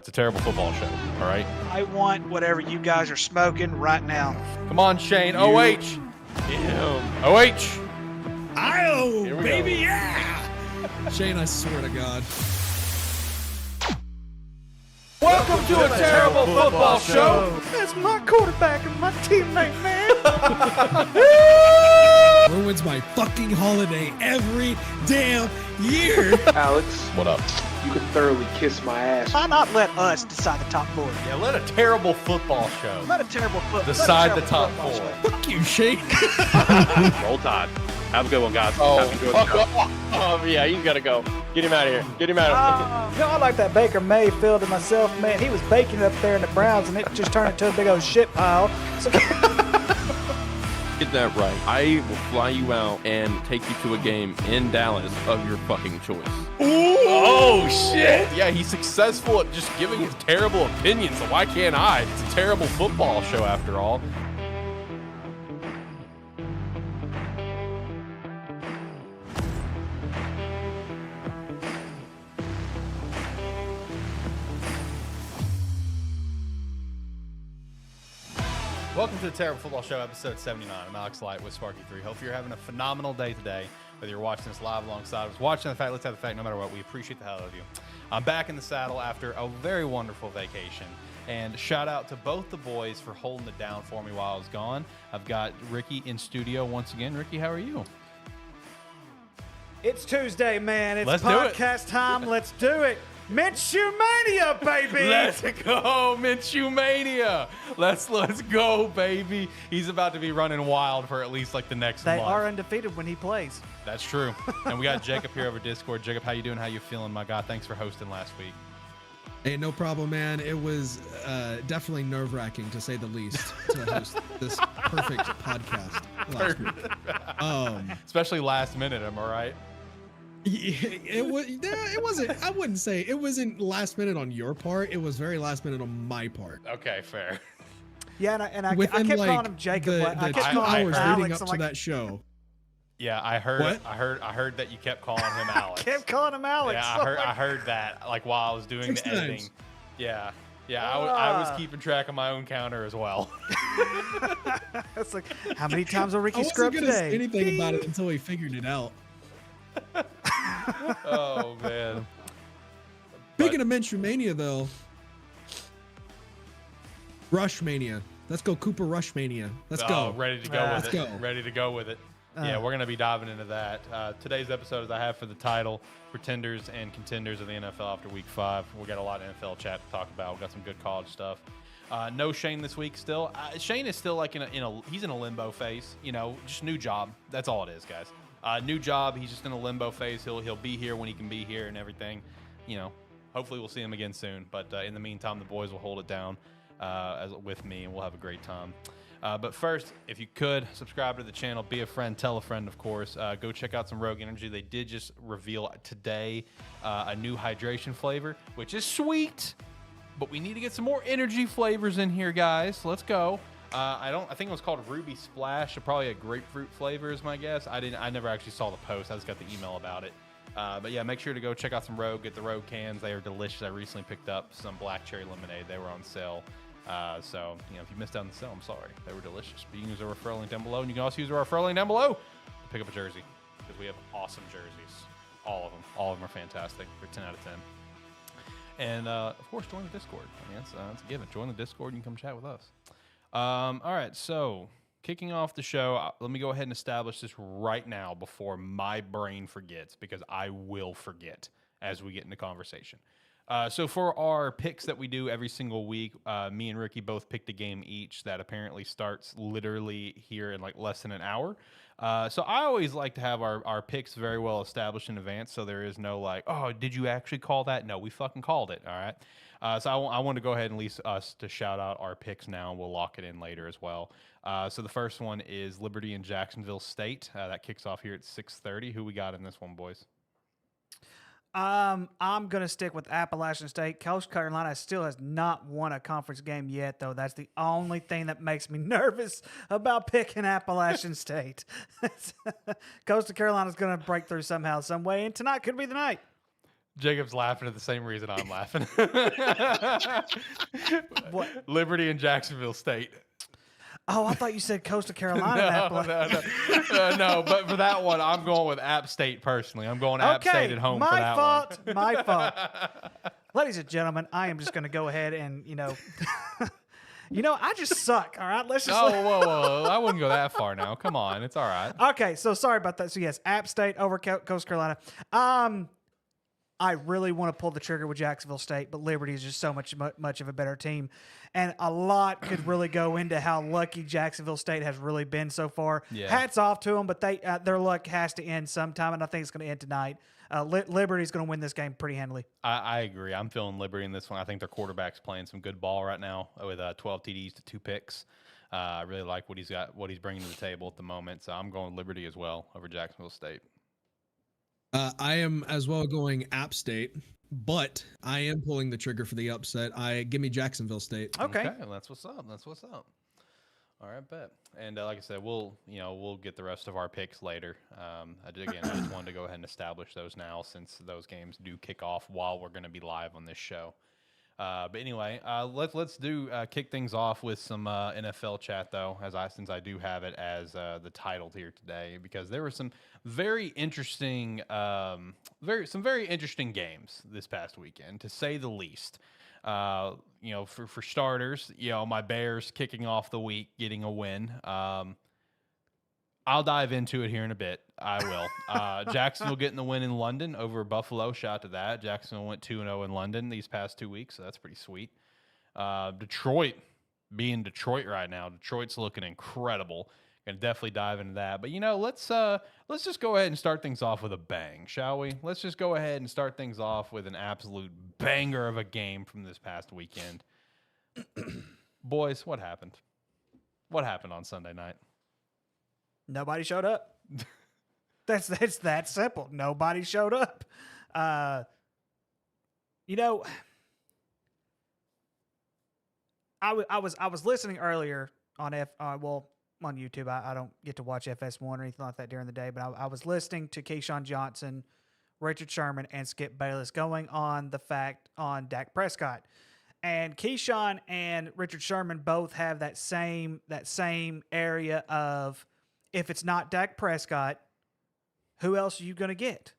It's a terrible football show. All right. I want whatever you guys are smoking right now. Come on, Shane. OH. Damn. OH. Oh, baby, go. yeah! Shane, I swear to God. Welcome to a terrible football show. That's my quarterback and my teammate, man. Ruins my fucking holiday every damn year. Alex, What up? you can thoroughly kiss my ass. Why not let us decide the top four? Yeah, let a terrible football show Let a terrible decide the top football four. show. Fuck you, Shane. Roll Tide. Have a good one, guys. Oh, Have a good fuck one. off. Oh, yeah, he's got to go. Get him out of here. Get him out of here. You know, I like that Baker Mayfield and myself, man. He was baking up there in the Browns, and it just turned into a big old shit pile. So, Get that right. I will fly you out and take you to a game in Dallas of your fucking choice. Oh, shit. Yeah, he's successful at just giving his terrible opinions, so why can't I? It's a terrible football show after all. Welcome to the Terrible Football Show, episode 79. I'm Alex Light with Sparky3. Hope you're having a phenomenal day today, whether you're watching this live alongside us, watching the fact, let's have the fact, no matter what. We appreciate the hell out of you. I'm back in the saddle after a very wonderful vacation, and shout out to both the boys for holding it down for me while I was gone. I've got Ricky in studio once again. Ricky, how are you? it's Tuesday, man. It's Let's do it. podcast time. Let's do it. Minshew Mania, baby. Let's go, Minshew Mania. Let's go, baby. He's about to be running wild for at least like the next They month. are undefeated when he plays. That's true. And we got Jacob here over Discord. Jacob, how you doing? How you feeling, my God? Thanks for hosting last week. Hey, no problem, man. It was definitely nerve-wracking, to say the least, to host this perfect podcast last week. Especially last minute, am I right? It wasn't. I wouldn't say it wasn't last minute on your part. It was very last minute on my part. Okay, fair. Yeah, and I Within, kept like, calling him Jacob. the I kept 2 calling him hours Alex. leading up I'm to like, that show. Yeah, I heard. What? I heard that you kept calling him Alex. kept calling him Alex. Yeah, I heard that. Like while I was doing 6 the editing. times. Yeah. I was keeping track of my own counter as well. It's like, how many times will I Ricky wasn't scrub gonna today? say anything about it until he figured it out. Oh man. Speaking of Minshew Mania, though, Rush Mania. Let's go, Cooper Rush Mania. Let's go. Ready to go with Let's it. go. Ready to go with it. Yeah, we're gonna be diving into that. Today's episode, as I have for the title, Pretenders and Contenders of the NFL after Week 5. We got a lot of NFL chat to talk about. We got some good college stuff. No Shane this week still. Shane is still like he's in a limbo phase. You know, just new job. That's all it is, guys. New job. He's just in a limbo phase. He'll be here when he can be here and everything. You know, hopefully we'll see him again soon. But in the meantime, the boys will hold it down with me, and we'll have a great time. But first, if you could, subscribe to the channel, be a friend, tell a friend, of course. Go check out some Rogue Energy. They did just reveal today a new hydration flavor, which is sweet, but we need to get some more energy flavors in here, guys. Let's go. I think it was called Ruby Splash, or probably a grapefruit flavor is my guess. I never actually saw the post. I just got the email about it. But yeah, make sure to go check out some Rogue. Get the Rogue cans. They are delicious. I recently picked up some black cherry lemonade. They were on sale. So, you know, if you missed out on the sale, I'm sorry. They were delicious. But you can use our referral link down below, and you can also use our referral link down below to pick up a jersey, because we have awesome jerseys. All of them. All of them are fantastic. They're 10 out of 10. And, of course, join the Discord. I mean, that's a given. Join the Discord and you can come chat with us. All right, so kicking off the show, let me go ahead and establish this right now before my brain forgets, because I will forget as we get into conversation. So for our picks that we do every single week, me and Ricky both picked a game each that apparently starts literally here in like less than an hour. So I always like to have our picks very well established in advance, so there is no like, oh, did you actually call that? No, we fucking called it, all right? So I want to go ahead and at least us to shout out our picks now, and we'll lock it in later as well. So the first one is Liberty and Jacksonville State. That kicks off here at 6:30. Who we got in this one, boys? I'm going to stick with Appalachian State. Coastal Carolina still has not won a conference game yet, though. That's the only thing that makes me nervous about picking Appalachian State. Coastal Carolina's going to break through somehow, some way, and tonight could be the night. Jacob's laughing at the same reason I'm laughing. What? Liberty and Jacksonville State. Oh, I thought you said Coastal Carolina. No. But for that one, I'm going with App State personally. I'm going App State at home for that one. My fault. Ladies and gentlemen, I am just going to go ahead and, I just suck. All right, let's just. Oh, whoa. I wouldn't go that far now. Come on. It's all right. Okay, so sorry about that. So, yes, App State over Coastal Carolina. I really want to pull the trigger with Jacksonville State, but Liberty is just so much of a better team. And a lot could really go into how lucky Jacksonville State has really been so far. Yeah. Hats off to them, but their luck has to end sometime, and I think it's going to end tonight. Liberty's going to win this game pretty handily. I agree. I'm feeling Liberty in this one. I think their quarterback's playing some good ball right now with 12 TDs to 2 picks. I really like what he's bringing to the table at the moment. So I'm going Liberty as well over Jacksonville State. I am as well going App State, but I am pulling the trigger for the upset. Give me Jacksonville State. Okay. Well, that's what's up. All right, bet. And like I said, we'll get the rest of our picks later. I just wanted to go ahead and establish those now since those games do kick off while we're going to be live on this show. But anyway, let's kick things off with some NFL chat though, since I do have it as the title here today, because there were some very interesting games this past weekend, to say the least. For starters, my Bears kicking off the week, getting a win. I'll dive into it here in a bit. I will. Jacksonville getting the win in London over Buffalo. Shout out to that. Jacksonville went 2-0 in London these past 2 weeks, so that's pretty sweet. Detroit being Detroit right now. Detroit's looking incredible. Gonna definitely dive into that. But let's just go ahead and start things off with a bang, shall we? Let's just go ahead and start things off with an absolute banger of a game from this past weekend. Boys, what happened? What happened on Sunday night? Nobody showed up. It's that simple. Nobody showed up. I was listening earlier on on YouTube. I don't get to watch FS1 or anything like that during the day, but I was listening to Keyshawn Johnson, Richard Sherman, and Skip Bayless going on the fact on Dak Prescott. And Keyshawn and Richard Sherman both have that same area of, if it's not Dak Prescott, who else are you going to get?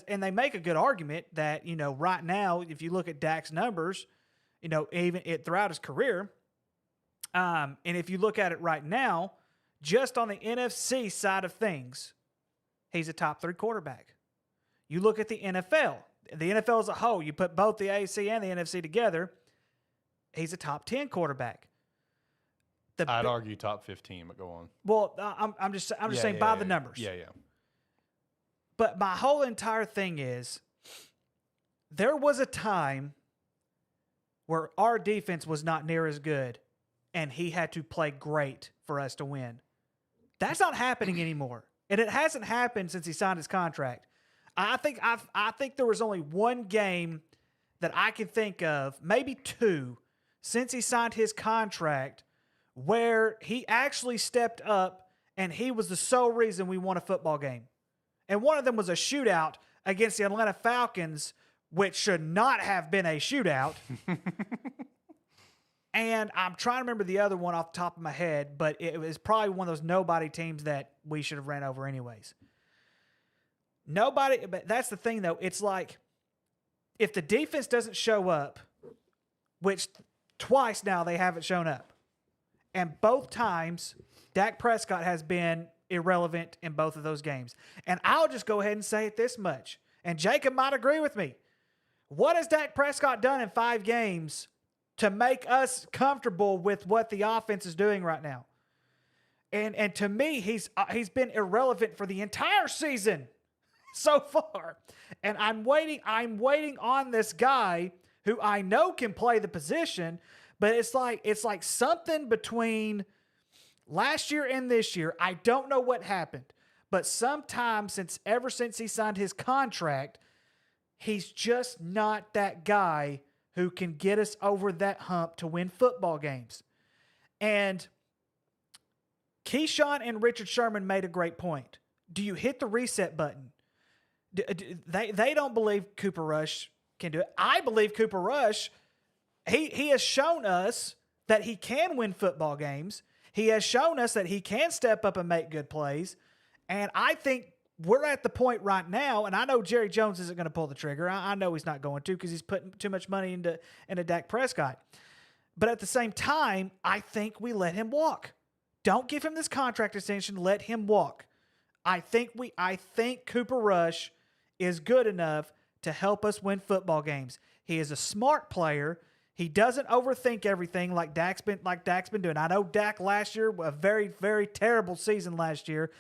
And they make a good argument that, right now, if you look at Dak's numbers, even throughout his career, and if you look at it right now, just on the NFC side of things, he's a top 3 quarterback. You look at the NFL as a whole, you put both the AFC and the NFC together, he's a top 10 quarterback. I'd argue top 15, but go on. Well, I'm just saying by the numbers. Yeah. But my whole entire thing is, there was a time where our defense was not near as good, and he had to play great for us to win. That's not happening anymore, and it hasn't happened since he signed his contract. I think there was only one game that I can think of, maybe 2, since he signed his contract, where he actually stepped up and he was the sole reason we won a football game. And one of them was a shootout against the Atlanta Falcons, which should not have been a shootout. And I'm trying to remember the other one off the top of my head, but it was probably one of those nobody teams that we should have ran over anyways. But that's the thing, though. It's like, if the defense doesn't show up, which twice now they haven't shown up, and both times Dak Prescott has been irrelevant in both of those games. And I'll just go ahead and say it this much, and Jacob might agree with me. What has Dak Prescott done in 5 games to make us comfortable with what the offense is doing right now? And to me, he's been irrelevant for the entire season so far. And I'm waiting on this guy who I know can play the position, but it's like something between last year and this year. I don't know what happened, but ever since he signed his contract, he's just not that guy who can get us over that hump to win football games. And Keyshawn and Richard Sherman made a great point. Do you hit the reset button? They don't believe Cooper Rush can do it. I believe Cooper Rush. He has shown us that he can win football games. He has shown us that he can step up and make good plays. And I think we're at the point right now, and I know Jerry Jones isn't going to pull the trigger. I know he's not going to because he's putting too much money into Dak Prescott. But at the same time, I think we let him walk. Don't give him this contract extension. Let him walk. I think Cooper Rush is good enough to help us win football games. He is a smart player. He doesn't overthink everything like Dak's been doing. I know Dak last year, a very, very terrible season last year,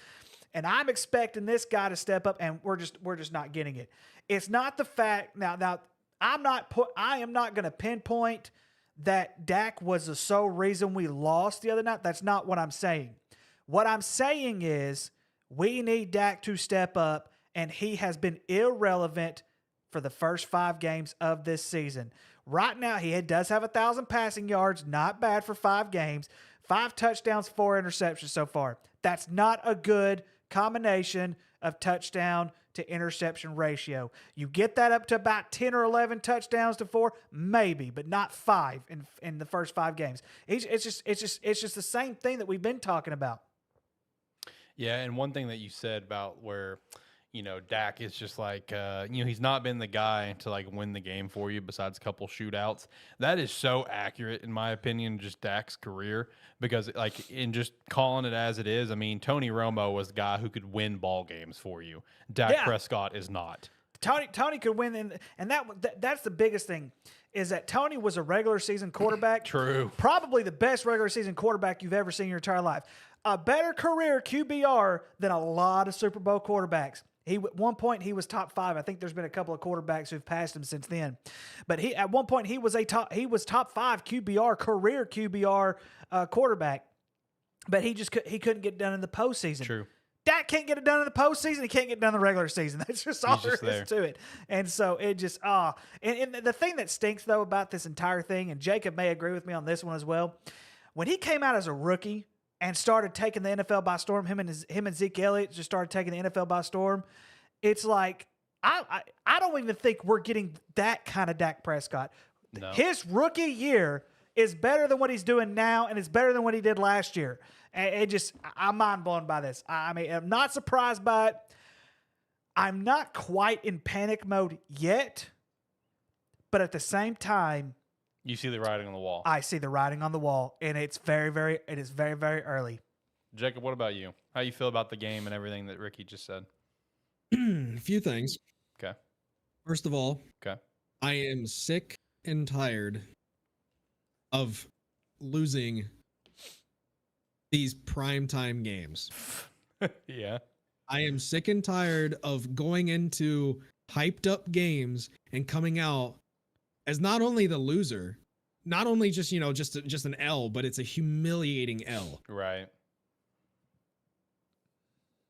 and I'm expecting this guy to step up, and we're just not getting it. It's not the fact now. I am not going to pinpoint that Dak was the sole reason we lost the other night. That's not what I'm saying. What I'm saying is we need Dak to step up, and he has been irrelevant for the first 5 games of this season. Right now, he does have 1,000 passing yards. Not bad for 5 games. 5 touchdowns, 4 interceptions so far. That's not a good combination of touchdown to interception ratio. You get that up to about 10 or 11 touchdowns to 4, maybe, but not 5 in the first 5 games. It's just the same thing that we've been talking about. Yeah, and one thing that you said about where, Dak is just like, he's not been the guy to like win the game for you besides a couple shootouts. That is so accurate in my opinion, just Dak's career, because like in just calling it as it is, I mean, Tony Romo was the guy who could win ball games for you. Dak Prescott is not. Tony could win, and that's the biggest thing is that Tony was a regular season quarterback. True. Probably the best regular season quarterback you've ever seen in your entire life. A better career QBR than a lot of Super Bowl quarterbacks. At one point he was top 5. I think there's been a couple of quarterbacks who've passed him since then. But at one point he was top 5 QBR, career QBR quarterback. But he couldn't get done in the postseason. True. Dak can't get it done in the postseason. He can't get it done in the regular season. That's just all there is to it. And so it just and the thing that stinks though about this entire thing, and Jacob may agree with me on this one as well, when he came out as a rookie and started taking the NFL by storm, him and Zeke Elliott just started taking the NFL by storm. It's like I don't even think we're getting that kind of Dak Prescott. No. His rookie year is better than what he's doing now, and it's better than what he did last year. And I'm mind blown by this. I mean, I'm not surprised by it. I'm not quite in panic mode yet, but at the same time, you see the writing on the wall. I see the writing on the wall, and it is very, very early. Jacob, what about you? How you feel about the game and everything that Ricky just said? A few things. Okay. First of all, okay, I am sick and tired of losing these primetime games. Yeah. I am sick and tired of going into hyped up games and coming out as not only the loser, not only just an L, but it's a humiliating L. Right.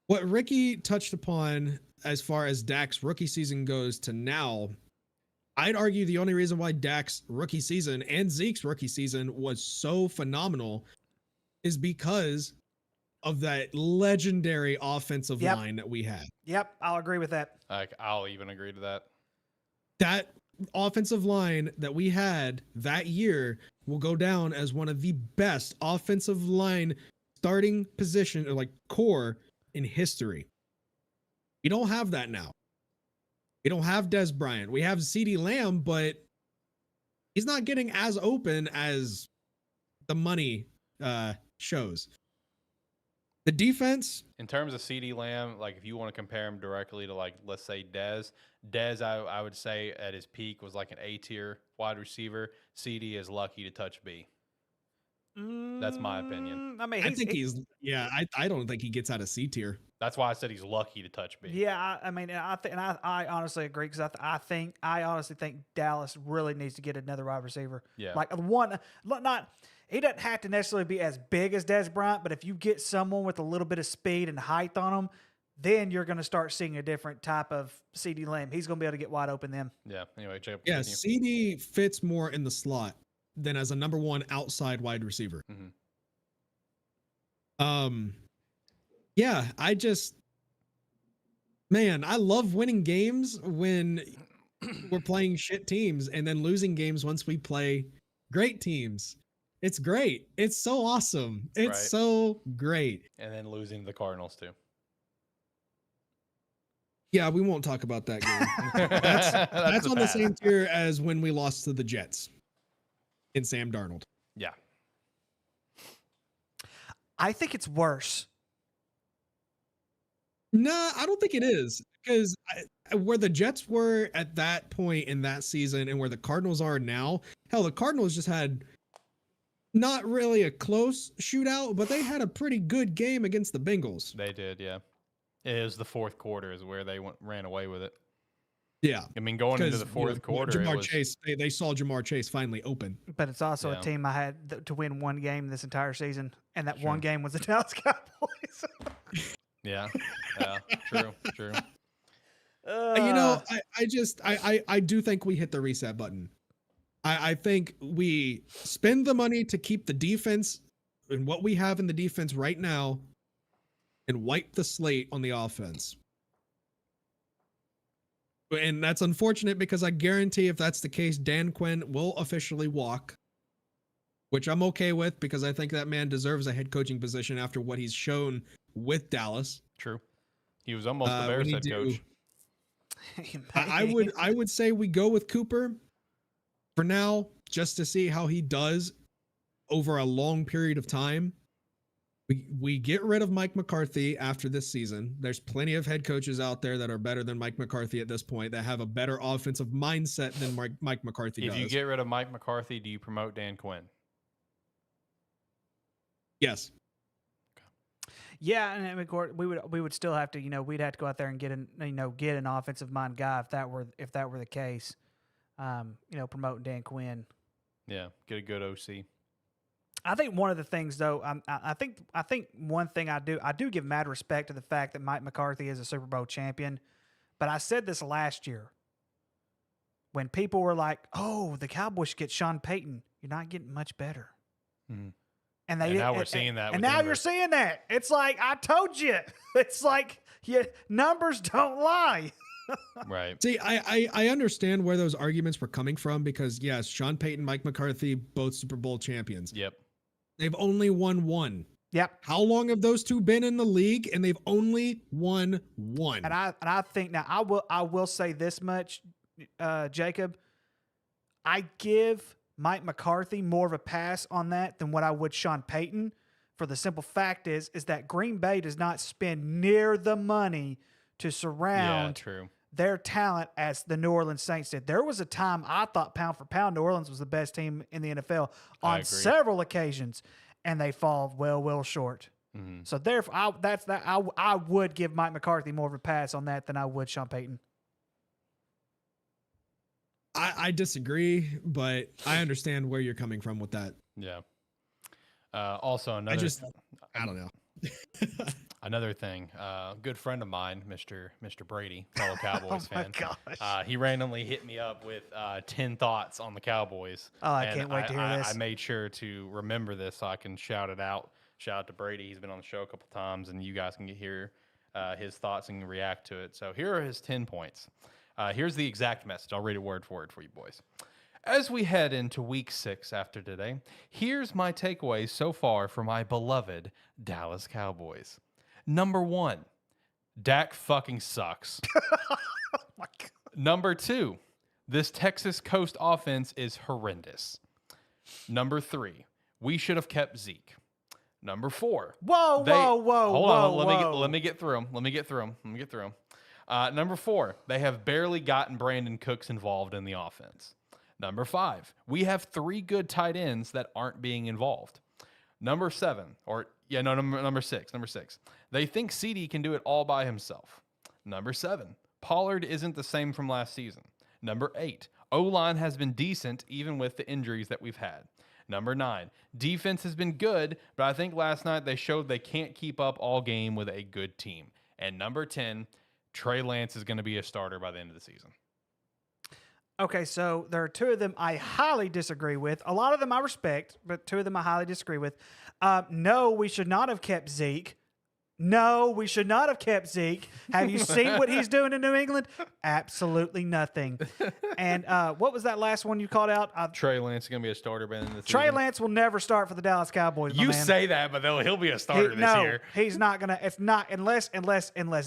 What Ricky touched upon as far as Dak's rookie season goes to now, I'd argue the only reason why Dak's rookie season and Zeke's rookie season was so phenomenal is because of that legendary offensive line that we had. Yep, I'll agree with that. I'll even agree to that. That offensive line that we had that year will go down as one of the best offensive line starting position or like core in history. We don't have that now. We don't have Des Bryant. We have CeeDee Lamb, but he's not getting as open as the money shows. The defense, in terms of CeeDee Lamb, like if you want to compare him directly to like let's say Dez, I would say at his peak was like an A tier wide receiver. CeeDee is lucky to touch B. That's my opinion. I mean, I don't think he gets out of C tier. That's why I said he's lucky to touch B. Yeah, I honestly agree because I honestly think Dallas really needs to get another wide receiver. Yeah, like he doesn't have to necessarily be as big as Des Bryant, but if you get someone with a little bit of speed and height on him, then you're going to start seeing a different type of CeeDee Lamb. He's going to be able to get wide open then. Yeah. Anyway, Jacob. Yeah, CeeDee fits more in the slot than as a number one outside wide receiver. Mm-hmm. Yeah, I just Man, I love winning games when we're playing shit teams and then losing games once we play great teams. It's great. It's so awesome. It's Right. so great. And then losing to the Cardinals too. Yeah, we won't talk about that game. That's the on the past. same tier as when we lost to the Jets in Sam Darnold. Yeah. I think it's worse. Nah, I don't think it is, because where the Jets were at that point in that season and where the Cardinals are now, hell, the Cardinals just had not really a close shootout, but they had a pretty good game against the Bengals. They did, yeah. It was the fourth quarter is where they ran away with it. Yeah. I mean, going into the fourth quarter, Jamar it was, Chase, they saw Jamar Chase finally open. But it's also Yeah. a team I had to win one game this entire season, and that Sure. one game was the Dallas Cowboys. yeah, true. You know, I do think we hit the reset button. I think we spend the money to keep the defense and what we have in the defense right now and wipe the slate on the offense. And that's unfortunate because I guarantee if that's the case, Dan Quinn will officially walk, which I'm okay with because I think that man deserves a head coaching position after what he's shown with Dallas. True. He was almost the Bears head coach. I would say we go with Cooper for now, just to see how he does over a long period of time. We get rid of Mike McCarthy after this season. There's plenty of head coaches out there that are better than Mike McCarthy at this point, that have a better offensive mindset than Mike McCarthy does. If you get rid of Mike McCarthy, do you promote Dan Quinn? Yes. Yeah, and I mean, we would still have to, we'd have to go out there and get an offensive mind guy if that were the case. Promoting Dan Quinn. Yeah, get a good OC. I think one of the things, though, I think one thing I do give mad respect to the fact that Mike McCarthy is a Super Bowl champion. But I said this last year when people were like, "Oh, the Cowboys should get Sean Payton." You're not getting much better. Mm-hmm. And now we're seeing that. And now you're seeing that. It's like I told you. It's like numbers don't lie. Right. See, I understand where those arguments were coming from because yes, Sean Payton, Mike McCarthy, both Super Bowl champions. Yep. They've only won one. Yep. How long have those two been in the league? And they've only won one. And I think now I will say this much, Jacob. I give Mike McCarthy more of a pass on that than what I would Sean Payton. For the simple fact is that Green Bay does not spend near the money to surround their talent as the New Orleans Saints did. There was a time I thought pound for pound New Orleans was the best team in the NFL on several occasions, and they fall well short. Mm-hmm. So therefore, I would give Mike McCarthy more of a pass on that than I would Sean Payton. I disagree, but I understand where you're coming from with that. Yeah. Also, another. I don't know. Another thing, good friend of mine, Mr. Brady, fellow Cowboys fan. Gosh. He randomly hit me up with 10 thoughts on the Cowboys. Oh, I can't wait to hear this. I made sure to remember this so I can shout it out. Shout out to Brady. He's been on the show a couple times, and you guys can hear his thoughts and react to it. So here are his 10 points. Here's the exact message. I'll read it word for word for you boys. As we head into week 6 after today, here's my takeaways so far for my beloved Dallas Cowboys. Number 1, Dak fucking sucks. Oh my God. Number 2, this Texas Coast offense is horrendous. Number 3, we should have kept Zeke. Number 4. Whoa. Hold on. Let me get through them. Number 4, they have barely gotten Brandon Cooks involved in the offense. Number 5, we have 3 good tight ends that aren't being involved. Number 6. They think CD can do it all by himself. Number 7, Pollard isn't the same from last season. Number 8, O-line has been decent even with the injuries that we've had. Number 9, defense has been good, but I think last night they showed they can't keep up all game with a good team. And number 10, Trey Lance is going to be a starter by the end of the season. Okay, so there are 2 of them I highly disagree with. A lot of them I respect, but 2 of them I highly disagree with. No, we should not have kept Zeke. No, we should not have kept Zeke. Have you seen what he's doing in New England? Absolutely nothing. And what was that last one you called out? Trey Lance is going to be a starter by the end of the Trey season. Lance will never start for the Dallas Cowboys. my You man. say that, but he'll be a starter this year. He's not gonna. It's not unless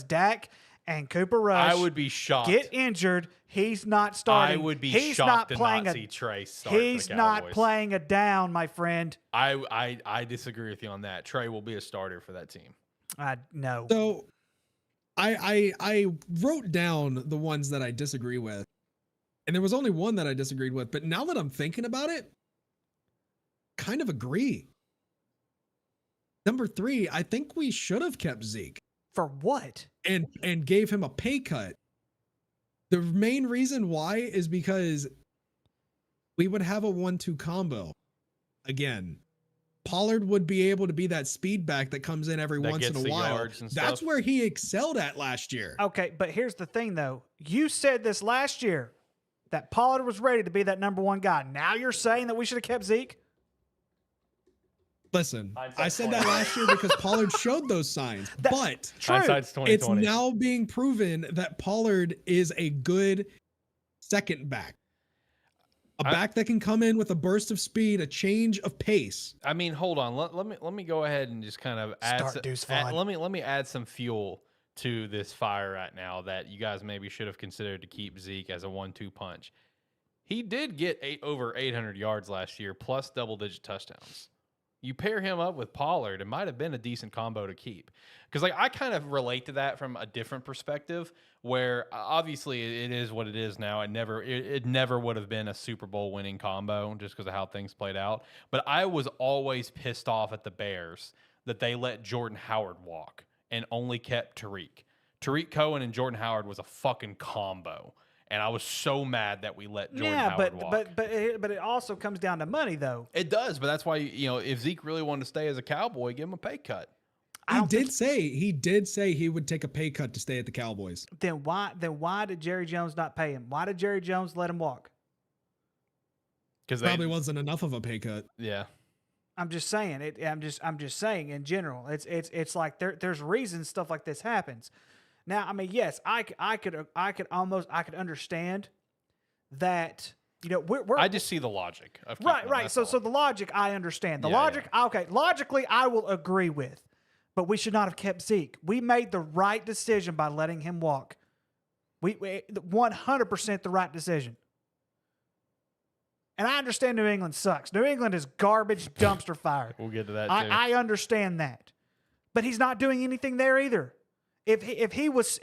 Dak and Cooper Rush I would be shocked. get injured. He's not starting. I would be he's shocked not to playing not a, see Trey start. He's for the not Cowboys. playing a down, my friend. I disagree with you on that. Trey will be a starter for that team. No. So I wrote down the ones that I disagree with. And there was only one that I disagreed with, but now that I'm thinking about it, kind of agree. Number 3, I think we should have kept Zeke For what? and gave him a pay cut. The main reason why is because we would have a 1-2 combo. Again, Pollard would be able to be that speed back that comes in every That once in gets a the while. yards and That's stuff. where he excelled at last year. Okay, but here's the thing, though. You said this last year that Pollard was ready to be that number 1 guy. Now you're saying that we should have kept Zeke? Listen, I said that last year because Pollard showed those signs, but True. Hindsight's it's 2020. now being proven that Pollard is a good second back. A back that can come in with a burst of speed, a change of pace. I mean, hold on. Let me go ahead and just kind of add. Start Deuce Vaughn. Let me add some fuel to this fire right now that you guys maybe should have considered to keep Zeke as a 1-2 punch. He did get over 800 yards last year, plus double-digit touchdowns. You pair him up with Pollard, it might have been a decent combo to keep. Because I kind of relate to that from a different perspective, where obviously it is what it is now. It never would have been a Super Bowl winning combo just because of how things played out. But I was always pissed off at the Bears that they let Jordan Howard walk and only kept Tariq. Tariq Cohen and Jordan Howard was a fucking combo. And I was so mad that we let Jordan Howard walk. but it also comes down to money, though. It does, but that's why, if Zeke really wanted to stay as a Cowboy, give him a pay cut. He did say he would take a pay cut to stay at the Cowboys. Then why did Jerry Jones not pay him? Why did Jerry Jones let him walk? Because Probably wasn't enough of a pay cut. Yeah. I'm just saying. I'm just saying in general. It's like there's reasons stuff like this happens. Now, I mean, yes, I could understand that. I just see the logic of keeping him, right. that's So all. the logic I understand. The Yeah, logic, okay, logically I will agree with, but we should not have kept Zeke. We made the right decision by letting him walk. We 100% the right decision. And I understand New England sucks. New England is garbage dumpster fire. We'll get to that too. I understand that, but he's not doing anything there either. If he was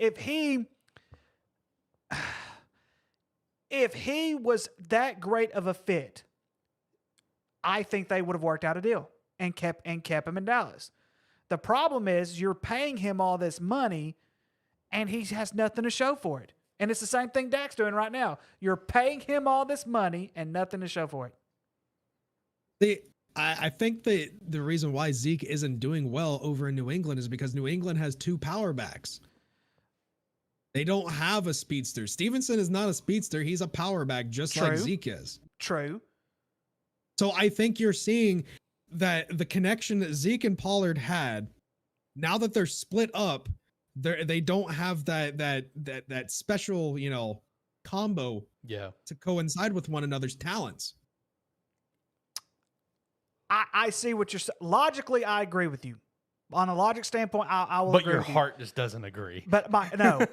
that great of a fit, I think they would have worked out a deal and kept him in Dallas. The problem is you're paying him all this money and he has nothing to show for it. And it's the same thing Dak's doing right now. You're paying him all this money and nothing to show for it. I think that the reason why Zeke isn't doing well over in New England is because New England has 2 power backs. They don't have a speedster. Stevenson is not a speedster. He's a power back, just like Zeke is. True. So I think you're seeing that the connection that Zeke and Pollard had, now that they're split up, they don't have that special, combo to coincide with one another's talents. I see what you're saying. Logically, I agree with you. On a logic standpoint, I will But agree your with you. heart just doesn't agree. But no.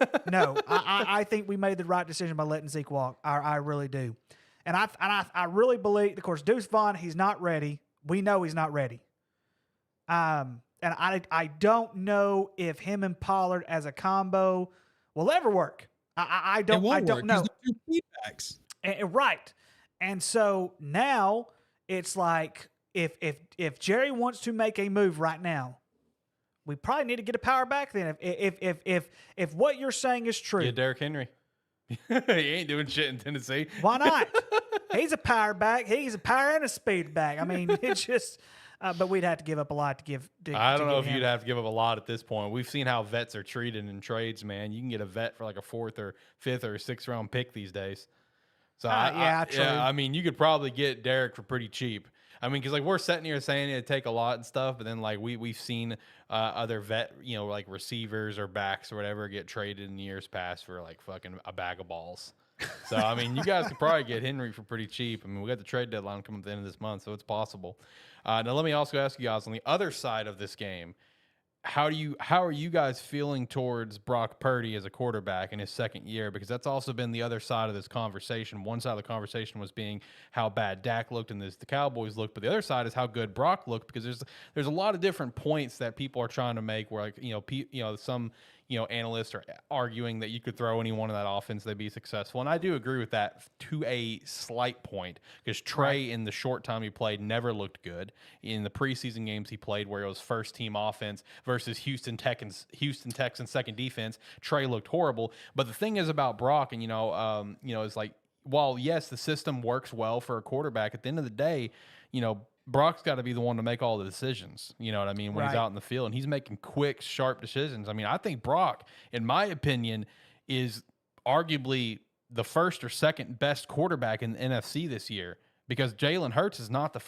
I think we made the right decision by letting Zeke walk. I really do. And I really believe, of course, Deuce Vaughn, he's not ready. We know he's not ready. And I don't know if him and Pollard as a combo will ever work. I don't know. They're 2 feedbacks. Right. And so now it's like, if Jerry wants to make a move right now, we probably need to get a power back. Then, if what you're saying is true, Yeah, Derrick Henry. He ain't doing shit in Tennessee. why not? He's a power back. He's a power and a speed back. I mean, it's just. But we'd have to give up a lot to give. I don't know if him. you'd have to give up a lot at this point. We've seen how vets are treated in trades, man. You can get a vet for like a 4th or 5th or 6th round pick these days. So true. I mean, you could probably get Derrick for pretty cheap. I mean, because like we're sitting here saying it'd take a lot and stuff, but then like we've seen other like receivers or backs or whatever get traded in years past for like fucking a bag of balls. So I mean, you guys could probably get Henry for pretty cheap. I mean, we got the trade deadline coming at the end of this month, so it's possible. Now let me also ask you guys on the other side of this game. How are you guys feeling towards Brock Purdy as a quarterback in his second year? Because that's also been the other side of this conversation. One side of the conversation was being how bad Dak looked and the Cowboys looked, but the other side is how good Brock looked. Because there's a lot of different points that people are trying to make. Where like some analysts are arguing that you could throw anyone in that offense, they'd be successful, and I do agree with that to a slight point. Because Trey, in the short time he played, never looked good in the preseason games he played, where it was first team offense versus Houston Texans second defense. Trey looked horrible. But the thing is about Brock, and it's like, while yes, the system works well for a quarterback, at the end of the day, Brock's got to be the one to make all the decisions. You know what I mean? When he's out in the field and he's making quick, sharp decisions. I mean, I think Brock, in my opinion, is arguably the first or second best quarterback in the NFC this year, because Jalen Hurts is not the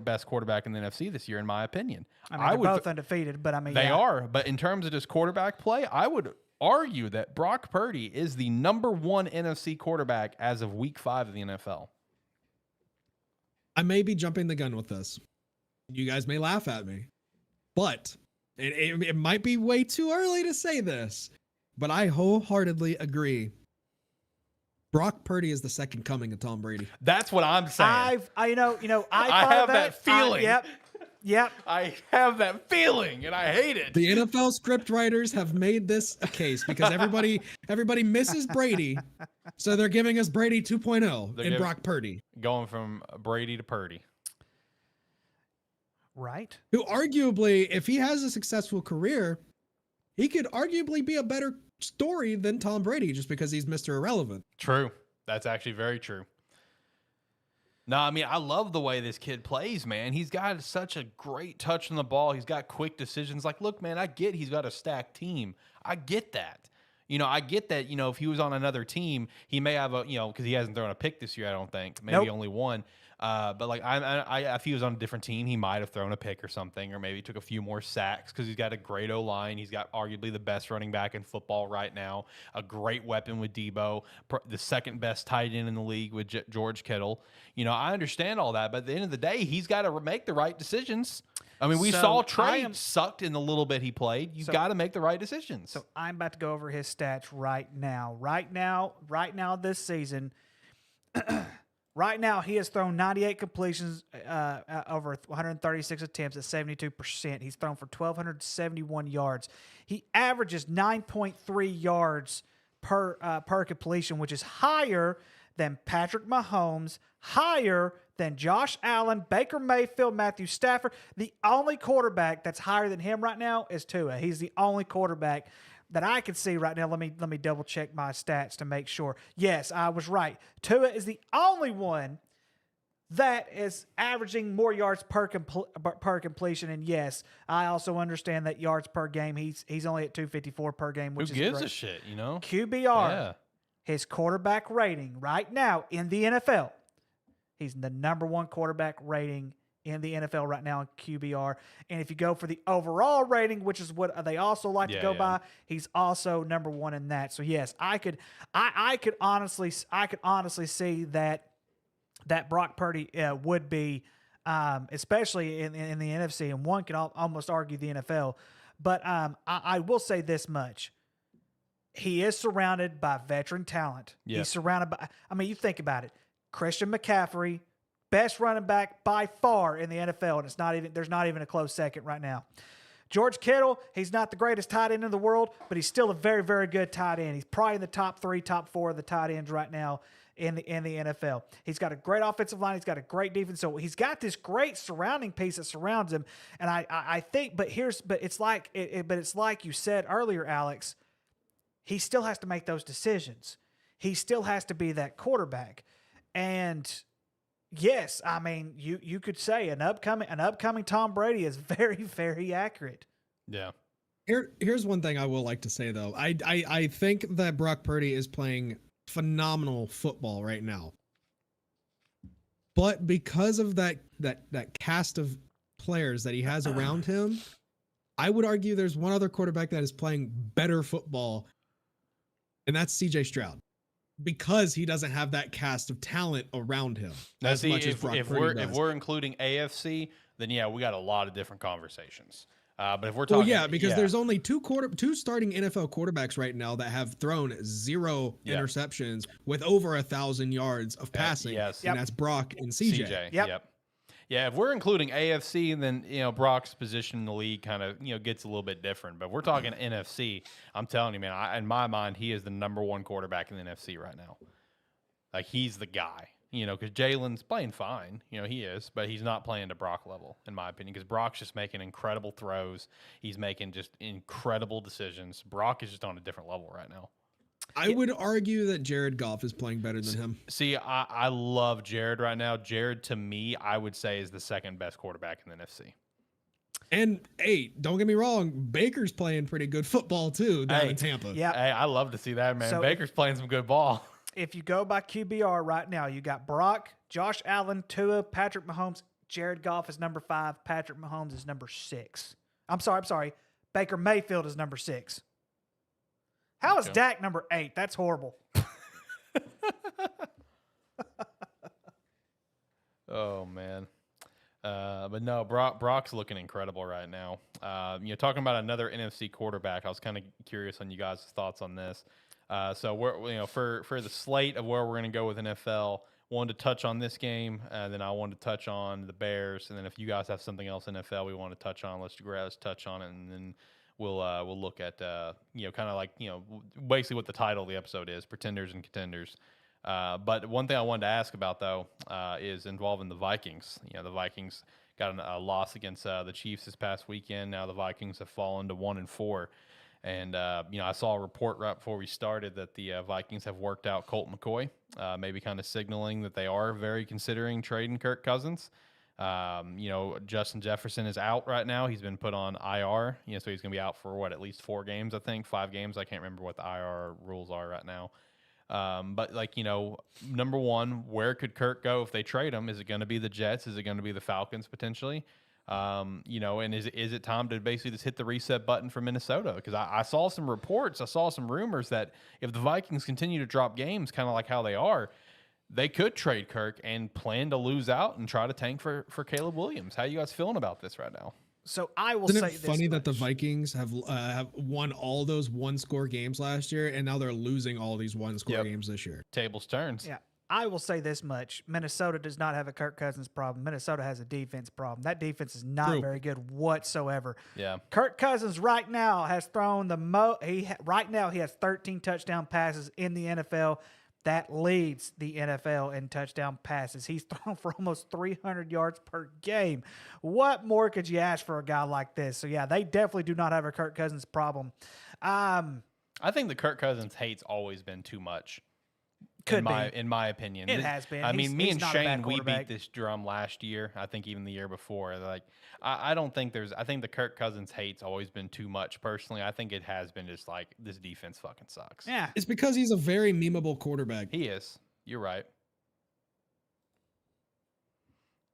best quarterback in the NFC this year, in my opinion. I mean, they're both undefeated, but I mean, they are. But in terms of just quarterback play, I would argue that Brock Purdy is the number one NFC quarterback as of week 5 of the NFL. I may be jumping the gun with this. You guys may laugh at me, but it might be way too early to say this, but I wholeheartedly agree. Brock Purdy is the second coming of Tom Brady. That's what I'm saying. I have that feeling. Yep. I have that feeling, and I hate it. The NFL script writers have made this a case because everybody misses Brady, so they're giving us Brady 2.0 in Brock Purdy. Going from Brady to Purdy. Right. Who arguably, if he has a successful career, he could arguably be a better story than Tom Brady just because he's Mr. Irrelevant. True. That's actually very true. No, I mean, I love the way this kid plays, man. He's got such a great touch on the ball. He's got quick decisions. Like, look, man, I get he's got a stacked team. I get that. I get that, if he was on another team, he may have because he hasn't thrown a pick this year, I don't think. Maybe only one. But like, if he was on a different team, he might have thrown a pick or something, or maybe took a few more sacks because he's got a great O-line. He's got arguably the best running back in football right now, a great weapon with Debo, the second best tight end in the league with George Kittle. I understand all that, but at the end of the day, he's got to make the right decisions. I mean, we saw Trey sucked in the little bit he played. You've got to make the right decisions. So I'm about to go over his stats right now. Right now this season, right now he has thrown 98 completions over 136 attempts at 72%. He's thrown for 1,271 yards. He averages 9.3 yards per completion, which is higher than Patrick Mahomes, higher than Josh Allen, Baker Mayfield, Matthew Stafford. The only quarterback that's higher than him right now is Tua. He's the only quarterback that I can see right now. Let me double check my stats to make sure. Yes, I was right. Tua is the only one that is averaging more yards per completion. And yes, I also understand that yards per game, he's only at 254 per game, which who is gives great. a shit, QBR, yeah. His quarterback rating right now in the NFL, he's the number one quarterback rating in the NFL right now in QBR. And if you go for the overall rating, which is what they also like to go by, he's also number one in that. So yes, I could honestly see that Brock Purdy would be, especially in the NFC, and one can almost argue the NFL. But I will say this much. He is surrounded by veteran talent. Yep. He's surrounded by, you think about it. Christian McCaffrey, best running back by far in the NFL, and there's not even a close second right now. George Kittle, he's not the greatest tight end in the world, but he's still a very, very good tight end. He's probably in the top 3, top 4 of the tight ends right now in the NFL. He's got a great offensive line. He's got a great defense. So he's got this great surrounding piece that surrounds him. And I think, but it's like you said earlier, Alex, he still has to make those decisions. He still has to be that quarterback. And yes, you could say an upcoming Tom Brady is very, very accurate. Yeah. Here's one thing I will like to say though. I think that Brock Purdy is playing phenomenal football right now. But because of that cast of players that he has around him, I would argue there's one other quarterback that is playing better football, and that's CJ Stroud. Because he doesn't have that cast of talent around him. Now, as see, much as if, Brock if Purdy we're does. if we're including AFC, then yeah, we got a lot of different conversations. But if we're Well, talking, yeah, because there's only two starting NFL quarterbacks right now that have thrown 0 interceptions with over 1,000 yards of passing, yes. and that's Brock and CJ. Yep. Yeah, if we're including AFC, then Brock's position in the league kind of gets a little bit different. But if we're talking NFC, I'm telling you, man, in my mind, he is the number one quarterback in the NFC right now. Like, he's the guy, because Jalen's playing fine. He is, but he's not playing to Brock level, in my opinion, because Brock's just making incredible throws. He's making just incredible decisions. Brock is just on a different level right now. I would argue that Jared Goff is playing better than him. See, I love Jared right now. Jared, to me, I would say is the second best quarterback in the NFC. And, hey, don't get me wrong, Baker's playing pretty good football, too, down in Tampa. Yeah. Hey, I love to see that, man. So Baker's playing some good ball. If you go by QBR right now, you got Brock, Josh Allen, Tua, Patrick Mahomes, Jared Goff is number 5, Patrick Mahomes is number 6. I'm sorry. Baker Mayfield is number 6. How is Dak number 8? That's horrible. Oh, man. But no, Brock's looking incredible right now. Talking about another NFC quarterback, I was kind of curious on you guys' thoughts on this. So we're for the slate of where we're going to go with NFL, wanted to touch on this game, then I wanted to touch on the Bears, and then if you guys have something else NFL we want to touch on, let's touch on it, and then we'll look at kind of like basically what the title of the episode is, Pretenders and Contenders. But one thing I wanted to ask about though is involving the Vikings. The Vikings got a loss against the Chiefs this past weekend. Now the Vikings have fallen to 1-4. And, I saw a report right before we started that the Vikings have worked out Colt McCoy, maybe kind of signaling that they are very considering trading Kirk Cousins. Justin Jefferson is out right now. He's been put on IR, so he's going to be out for at least 4 games, I think, 5 games. I can't remember what the IR rules are right now. But number one, where could Kirk go if they trade him? Is it going to be the Jets? Is it going to be the Falcons potentially? And is it time to basically just hit the reset button for Minnesota? Because I saw some reports, I saw some rumors that if the Vikings continue to drop games, kind of like how they are, they could trade Kirk and plan to lose out and try to tank for Caleb Williams. How are you guys feeling about this right now? So I will Isn't say it this funny much. that the Vikings have won all those 1-score games last year, and now they're losing all these 1-score games this year? Tables turns. Yeah. I will say this much. Minnesota does not have a Kirk Cousins problem. Minnesota has a defense problem. That defense is not very good whatsoever. Yeah. Kirk Cousins right now has thrown right now he has 13 touchdown passes in the NFL. That leads the NFL in touchdown passes. He's thrown for almost 300 yards per game. What more could you ask for a guy like this? So, yeah, they definitely do not have a Kirk Cousins problem. I think the Kirk Cousins hate's always been too much. In my opinion, it has been. I mean, me and Shane, we beat this drum last year. I think even the year before. Like, I don't think I think the Kirk Cousins hate's always been too much. Personally, I think it has been just like this defense fucking sucks. Yeah, it's because he's a very memeable quarterback. He is. You're right.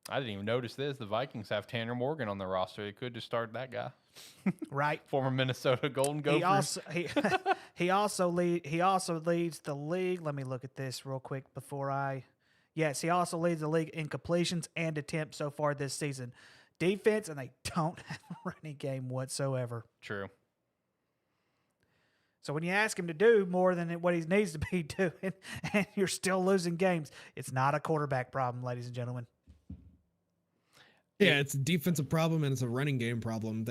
I didn't even notice this. The Vikings have Tanner Morgan on their roster. They could just start that guy. Right. Former Minnesota Golden Gophers. He also leads the league. Let me look at this real quick Yes, he also leads the league in completions and attempts so far this season. Defense, and they don't have a running game whatsoever. True. So when you ask him to do more than what he needs to be doing, and you're still losing games, it's not a quarterback problem, ladies and gentlemen. Yeah, it's a defensive problem and it's a running game problem.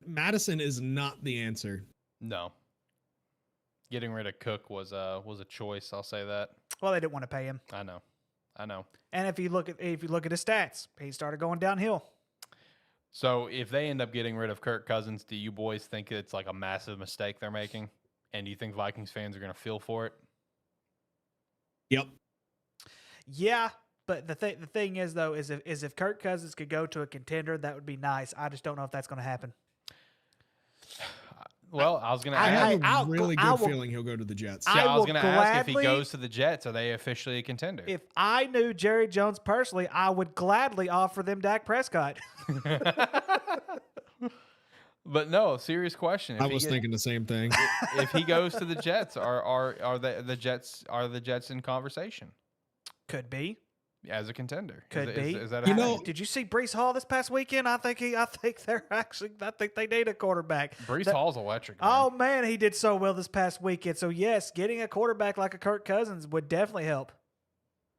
Madison is not the answer. No. Getting rid of Cook was a choice. I'll say that. Well, they didn't want to pay him. I know. And if you look at his stats, he started going downhill. So if they end up getting rid of Kirk Cousins, do you boys think it's like a massive mistake they're making? And do you think Vikings fans are going to feel for it? Yep. Yeah. But the thing is, though, is if Kirk Cousins could go to a contender, that would be nice. I just don't know if that's going to happen. Well, I was going to I ask. have a really good will- feeling he'll go to the Jets. I I was will going to ask if he gladly- goes to the Jets, are they officially a contender? If I knew Jerry Jones personally, I would gladly offer them Dak Prescott. But no, serious question. If I he was get- thinking the same thing. if he goes to the Jets, are the Jets in conversation Could be. as a contender? Could is, be. Is that a You thing? know- Did you see Brees Hall this past weekend? I think they need a quarterback. Brees Hall's electric. Man. Oh man, he did so well this past weekend. So yes, getting a quarterback like a Kirk Cousins would definitely help.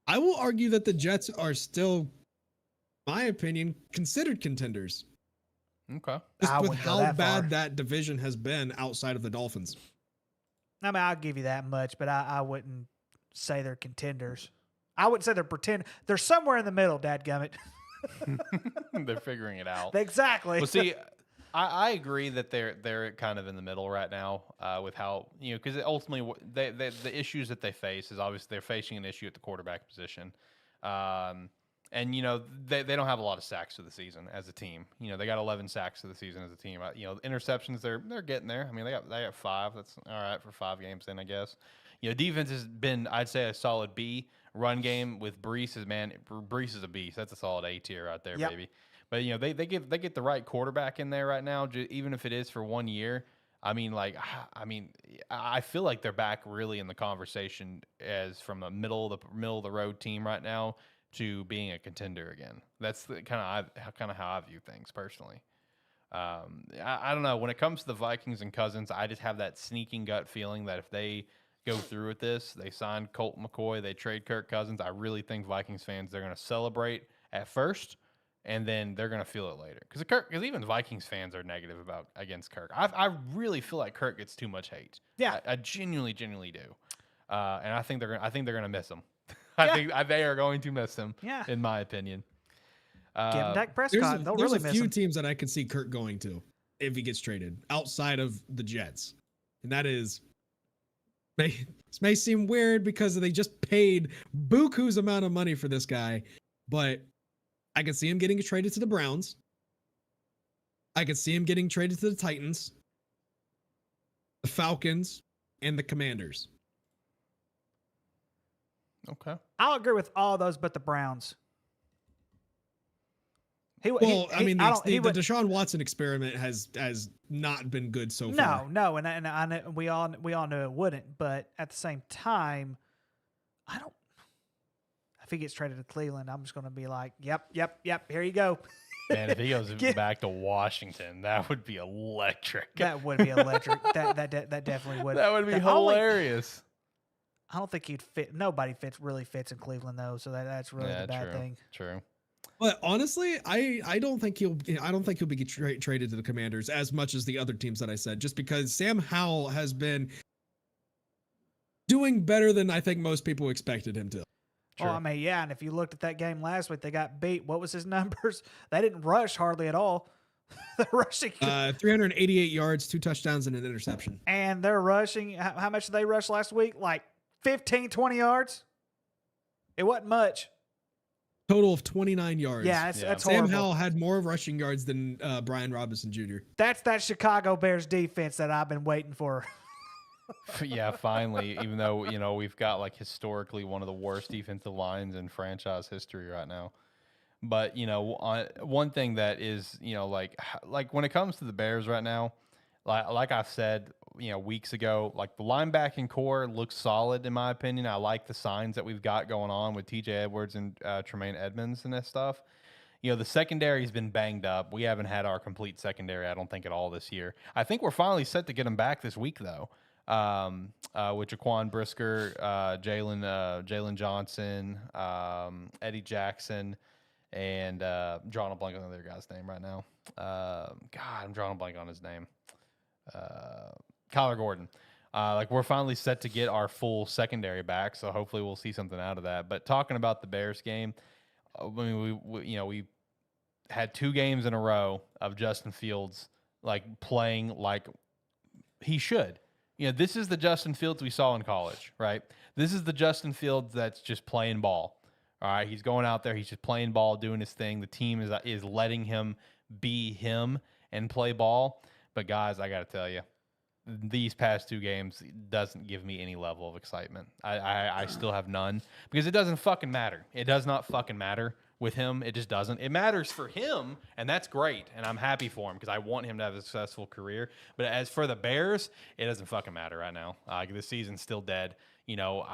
I will argue that the Jets are still, my opinion, considered contenders. Okay. Just I with wouldn't go how that bad far. that division has been outside of the Dolphins. I mean, I'll give you that much, but I wouldn't say they're contenders. I wouldn't say they're pretend. They're somewhere in the middle, dadgummit. They're figuring it out. Exactly. Well, see, I agree that they're kind of in the middle right now with how because ultimately the issues that they face is obviously they're facing an issue at the quarterback position, and they don't have a lot of sacks for the season as a team. They got 11 sacks for the season as a team. Interceptions they're getting there. I mean they got 5. That's all right for 5 games then I guess. Defense has been I'd say a solid B. Run game with Brees Brees is a beast. That's a solid A tier right there, Yep. baby. But they get the right quarterback in there right now, even if it is for 1 year. I feel like they're back really in the conversation as from a middle of the road team right now to being a contender again. That's kind of how I view things personally. I don't know. When it comes to the Vikings and Cousins, I just have that sneaking gut feeling that if they go through with this, they sign Colt McCoy, they trade Kirk Cousins, I really think Vikings fans, they're going to celebrate at first, and then they're going to feel it later. Because even Vikings fans are negative against Kirk. I really feel like Kirk gets too much hate. Yeah. I genuinely do. And I think they're going to miss him. Yeah. I think they are going to miss him. Yeah. In my opinion. Give him Dak There's Prescott. They'll really a miss few him. teams that I could see Kirk going to if he gets traded outside of the Jets. And that is, this may seem weird because they just paid buku's amount of money for this guy, but I could see him getting traded to the Browns. I could see him getting traded to the Titans, the Falcons, and the Commanders. Okay. I'll agree with all those, but the Browns. The would- Deshaun Watson experiment has not been good so far. No, and I know we all knew it wouldn't, but at the same time, I don't. If he gets traded to Cleveland, I'm just going to be like, yep, here you go. Man, if he goes back to Washington, that would be electric. That would be electric. that definitely would. That would be The only- hilarious. I don't think he'd fit. Nobody really fits in Cleveland though, so that's really the bad thing. True. But honestly, I don't think he'll be traded to the Commanders as much as the other teams that I said, just because Sam Howell has been doing better than I think most people expected him to. Oh, I mean, yeah, and if you looked at that game last week, they got beat. What was his numbers? They didn't rush hardly at all. The rushing 388 yards, 2 touchdowns, and an interception. and they're rushing. How much did they rush last week? Like 15, 20 yards? It wasn't much. Total of 29 yards. Yeah, that's Sam horrible. Howell had more rushing yards than Brian Robinson Jr. That's that Chicago Bears defense that I've been waiting for. Yeah, finally, even though, we've got like historically one of the worst defensive lines in franchise history right now. But, one thing that is, like when it comes to the Bears right now, like I've said, weeks ago, like the linebacking core looks solid in my opinion. I like the signs that we've got going on with TJ Edwards and Tremaine Edmonds and this stuff. The secondary's been banged up. We haven't had our complete secondary, I don't think, at all this year. I think we're finally set to get them back this week, though. With Jaquan Brisker, Jalen Johnson, Eddie Jackson, and drawing a blank on the other guy's name right now. I'm drawing a blank on his name. Kyler Gordon. We're finally set to get our full secondary back, so hopefully we'll see something out of that. But talking about the Bears game, we had 2 games in a row of Justin Fields playing like he should. This is the Justin Fields we saw in college, right? This is the Justin Fields that's just playing ball. All right, he's going out there, he's just playing ball, doing his thing. The team is letting him be him and play ball. But guys, I got to tell you, these past 2 games doesn't give me any level of excitement. I still have none because it doesn't fucking matter. It does not fucking matter with him. It just doesn't. It matters for him, and that's great, and I'm happy for him because I want him to have a successful career. But as for the Bears, it doesn't fucking matter right now. The season's still dead. You know,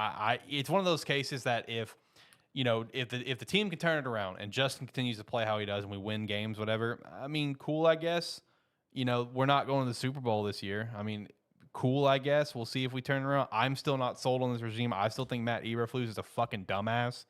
it's one of those cases that if the team can turn it around and Justin continues to play how he does and we win games, whatever, I mean, cool, I guess. You know, we're not going to the Super Bowl this year. I mean, cool, I guess. We'll see if we turn it around. I'm still not sold on this regime. I still think Matt Eberflus is a fucking dumbass.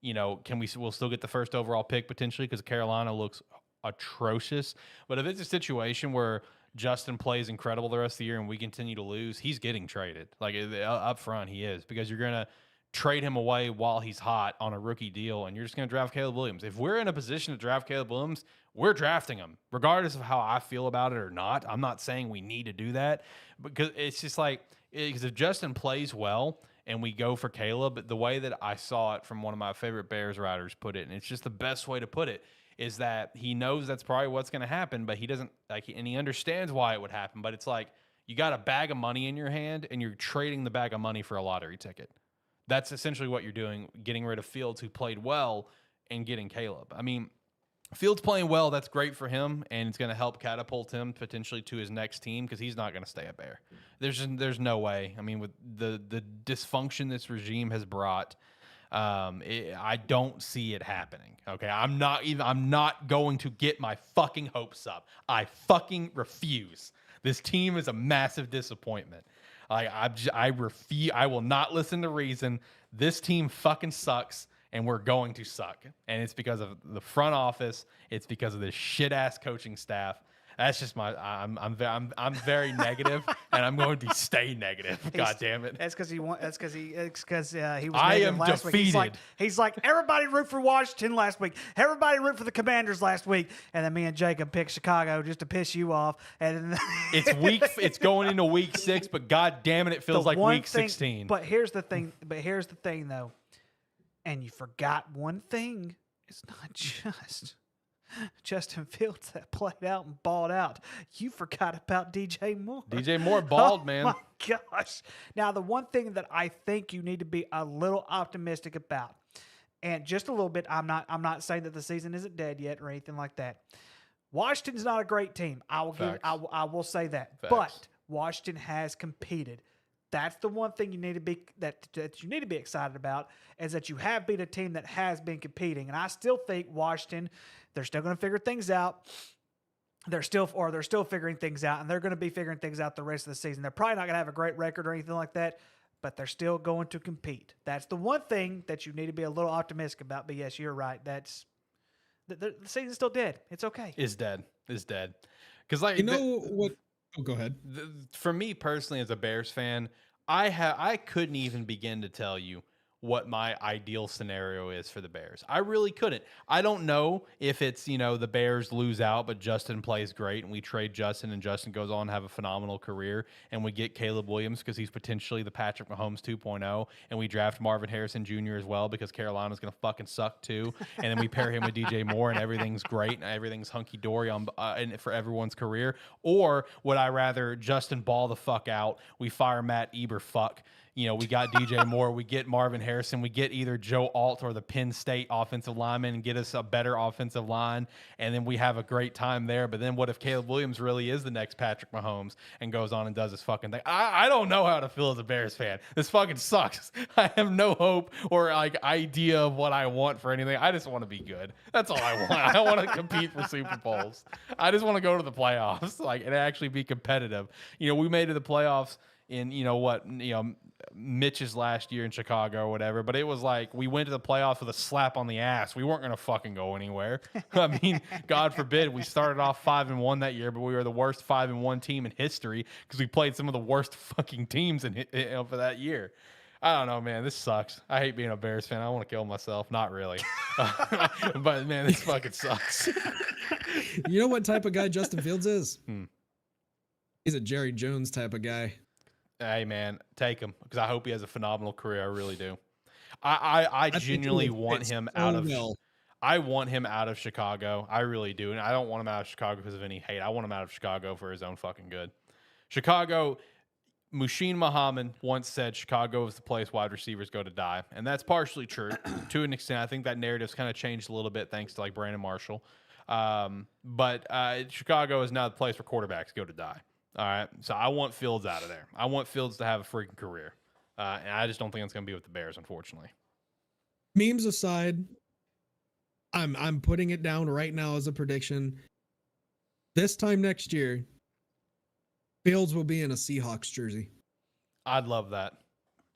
You know, we'll still get the first overall pick potentially because Carolina looks atrocious. But if it's a situation where Justin plays incredible the rest of the year and we continue to lose, he's getting traded. Like up front, he is, because you're going to trade him away while he's hot on a rookie deal, and you're just going to draft Caleb Williams. If we're in a position to draft Caleb Williams, we're drafting him, regardless of how I feel about it or not. I'm not saying we need to do that, because it's just like, because if Justin plays well and we go for Caleb, the way that I saw it from one of my favorite Bears writers put it, and it's just the best way to put it, is that he knows that's probably what's going to happen, but he doesn't and he understands why it would happen. But it's like, you got a bag of money in your hand and you're trading the bag of money for a lottery ticket. That's essentially what you're doing, getting rid of Fields, who played well, and getting Caleb. I mean, Fields playing well, that's great for him, and it's going to help catapult him potentially to his next team because he's not going to stay a Bear. There's no way. I mean, with the dysfunction this regime has brought, I don't see it happening. Okay, I'm not going to get my fucking hopes up. I fucking refuse. This team is a massive disappointment. I refuse. I will not listen to reason. This team fucking sucks, and we're going to suck. And it's because of the front office. It's because of this shit ass coaching staff. That's just I'm very negative, and I'm going to stay negative. God damn it. That's because he was. I negative am last defeated. Week. He's like everybody root for Washington last week. Everybody root for the Commanders last week, and then me and Jacob picked Chicago just to piss you off. And It's going into week 6, but god damn it feels like week 16. But here's the thing. Though, and you forgot one thing. It's not just Justin Fields that played out and balled out. You forgot about DJ Moore. DJ Moore balled, man. Oh my gosh. Now, the one thing that I think you need to be a little optimistic about, and just a little bit, I'm not saying that the season isn't dead yet or anything like that. Washington's not a great team. I will say that. Facts. But Washington has competed. That's the one thing you need to be that you need to be excited about, is that you have beat a team that has been competing. And I still think Washington, they're still going to figure things out. They're still figuring things out, and they're going to be figuring things out the rest of the season. They're probably not going to have a great record or anything like that, but they're still going to compete. That's the one thing that you need to be a little optimistic about. But yes, you're right. That's the season's still dead. It's okay. It's dead. It's dead. Because like what? Oh, go ahead. For me personally, as a Bears fan, I couldn't even begin to tell you what my ideal scenario is for the Bears. I really couldn't. I don't know if it's, the Bears lose out, but Justin plays great and we trade Justin and Justin goes on to have a phenomenal career and we get Caleb Williams because he's potentially the Patrick Mahomes 2.0, and we draft Marvin Harrison Jr. as well because Carolina's going to fucking suck too. And then we pair him with DJ Moore and everything's great and everything's hunky-dory for everyone's career. Or would I rather Justin ball the fuck out, we fire Matt Eberflus, we got DJ Moore, we get Marvin Harrison, we get either Joe Alt or the Penn State offensive lineman and get us a better offensive line, and then we have a great time there. But then what if Caleb Williams really is the next Patrick Mahomes and goes on and does his fucking thing? I don't know how to feel as a Bears fan. This fucking sucks. I have no hope or idea of what I want for anything. I just want to be good. That's all I want. I want to compete for Super Bowls. I just want to go to the playoffs, and actually be competitive. We made it to the playoffs in Mitch's last year in Chicago or whatever, but it was like we went to the playoffs with a slap on the ass. We weren't going to fucking go anywhere. I mean, God forbid, we started off 5-1 that year, but we were the worst 5-1 team in history because we played some of the worst fucking teams for that year. I don't know, man. This sucks. I hate being a Bears fan. I want to kill myself. Not really. But, man, this fucking sucks. You know what type of guy Justin Fields is? He's a Jerry Jones type of guy. Hey, man, take him because I hope he has a phenomenal career. I really do. I genuinely want him out of. I want him out of Chicago. I really do, and I don't want him out of Chicago because of any hate. I want him out of Chicago for his own fucking good. Chicago, Mushin Muhammad once said Chicago is the place wide receivers go to die. And that's partially true to an extent. I think that narrative's kind of changed a little bit thanks to like Brandon Marshall. But Chicago is now the place where quarterbacks go to die. All right. So I want Fields out of there. I want Fields to have a freaking career. And I just don't think it's going to be with the Bears, unfortunately. Memes aside, I'm putting it down right now as a prediction. This time next year, Fields will be in a Seahawks jersey. I'd love that.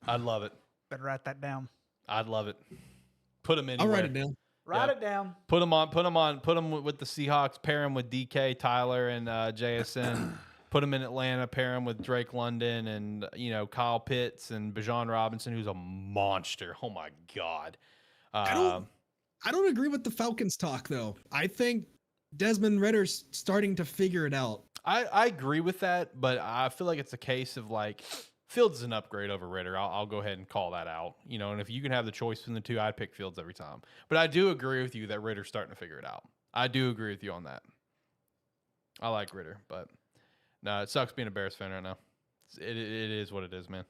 I'd love it. Better write that down. I'd love it. Put him anywhere. I'll write it down. Write it down. Put him with the Seahawks. Pair him with DK, Tyler, and JSN. Put him in Atlanta. Pair him with Drake London and Kyle Pitts and Bijan Robinson, who's a monster. Oh my God. I don't agree with the Falcons talk though. I think Desmond Ritter's starting to figure it out. I agree with that, but I feel like it's a case of like Fields is an upgrade over Ritter. I'll go ahead and call that out. And if you can have the choice between the two, I'd pick Fields every time. But I do agree with you that Ritter's starting to figure it out. I do agree with you on that. I like Ritter, but no, it sucks being a Bears fan right now. It is what it is, man.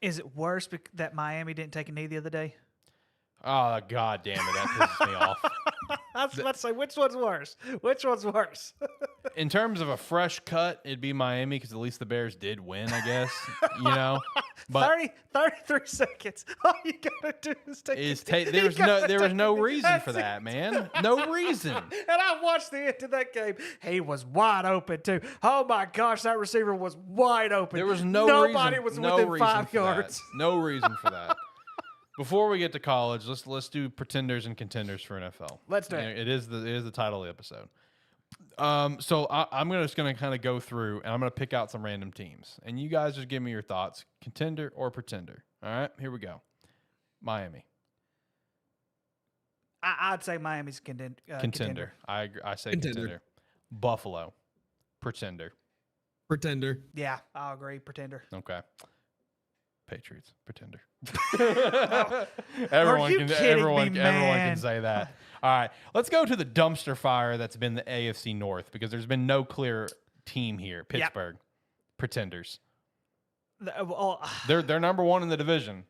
Is it worse that Miami didn't take a knee the other day? Oh, God damn it. That pisses me off. I was about to say, which one's worse? Which one's worse? In terms of a fresh cut, it'd be Miami because at least the Bears did win, I guess. But 33 seconds. All you gotta do is take. There was no reason for that, man. No reason. And I watched the end of that game. He was wide open too. Oh my gosh, that receiver was wide open. There was no Nobody reason, was no within reason 5 for yards. That. No reason for that. Before we get to college, let's do pretenders and contenders for NFL. Let's do it. It is the title of the episode. So I'm just gonna kind of go through and I'm gonna pick out some random teams, and you guys just give me your thoughts, contender or pretender. All right, here we go. Miami. I'd say Miami's contender. I say contender. Buffalo. Pretender. Pretender. Yeah, I'll agree. Pretender. Okay. Patriots. Pretender. Everyone can say that. All right, let's go to the dumpster fire that's been the AFC North because there's been no clear team here. Pittsburgh. Yep. Pretenders. They're number one in the division.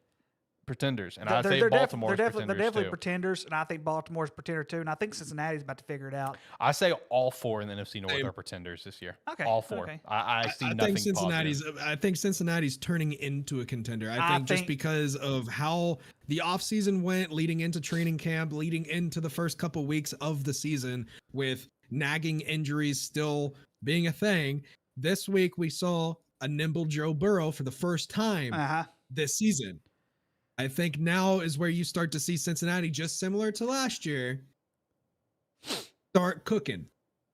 Pretenders, and I'd say Baltimore's pretenders They're definitely too. Pretenders, and I think Baltimore's pretender too, and I think Cincinnati's about to figure it out. I say all four in the NFC North are pretenders this year. Okay, all four. Okay. I see nothing positive. I think Cincinnati's turning into a contender. I think just because of how the offseason went, leading into training camp, leading into the first couple weeks of the season, with nagging injuries still being a thing. This week we saw a nimble Joe Burrow for the first time this season. I think now is where you start to see Cincinnati, just similar to last year, start cooking.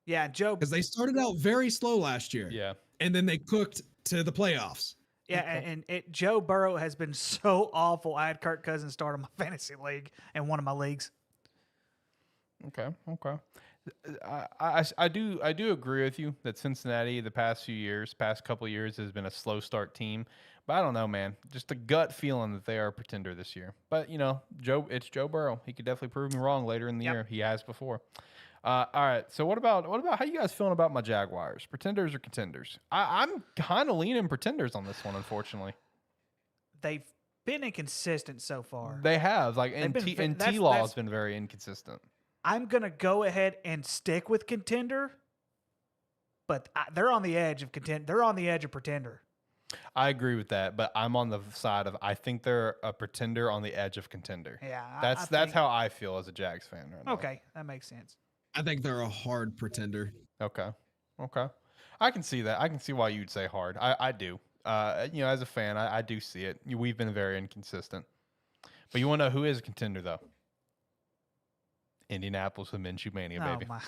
Yeah, Joe. Because they started out very slow last year. Yeah. And then they cooked to the playoffs. Yeah, and Joe Burrow has been so awful. I had Kirk Cousins start in my fantasy league and one of my leagues. Okay. I do agree with you that Cincinnati the past couple of years has been a slow start team. But I don't know, man. Just a gut feeling that they are a pretender this year. But it's Joe Burrow. He could definitely prove me wrong later in the year. He has before. All right. So what about how you guys feeling about my Jaguars? Pretenders or contenders? I'm kind of leaning pretenders on this one, unfortunately. They've been inconsistent so far. They have. T-Law has been very inconsistent. I'm gonna go ahead and stick with contender, but they're on the edge of contender. They're on the edge of pretender. I agree with that, but I'm on the side of I think they're a pretender on the edge of contender. Yeah, that's how I feel as a Jags fan right now. Okay, that makes sense. I think they're a hard pretender. Okay, I can see that. I can see why you'd say hard. I do. As a fan, I do see it. We've been very inconsistent, but you want to know who is a contender though? Indianapolis with Minshew Mania, baby. My.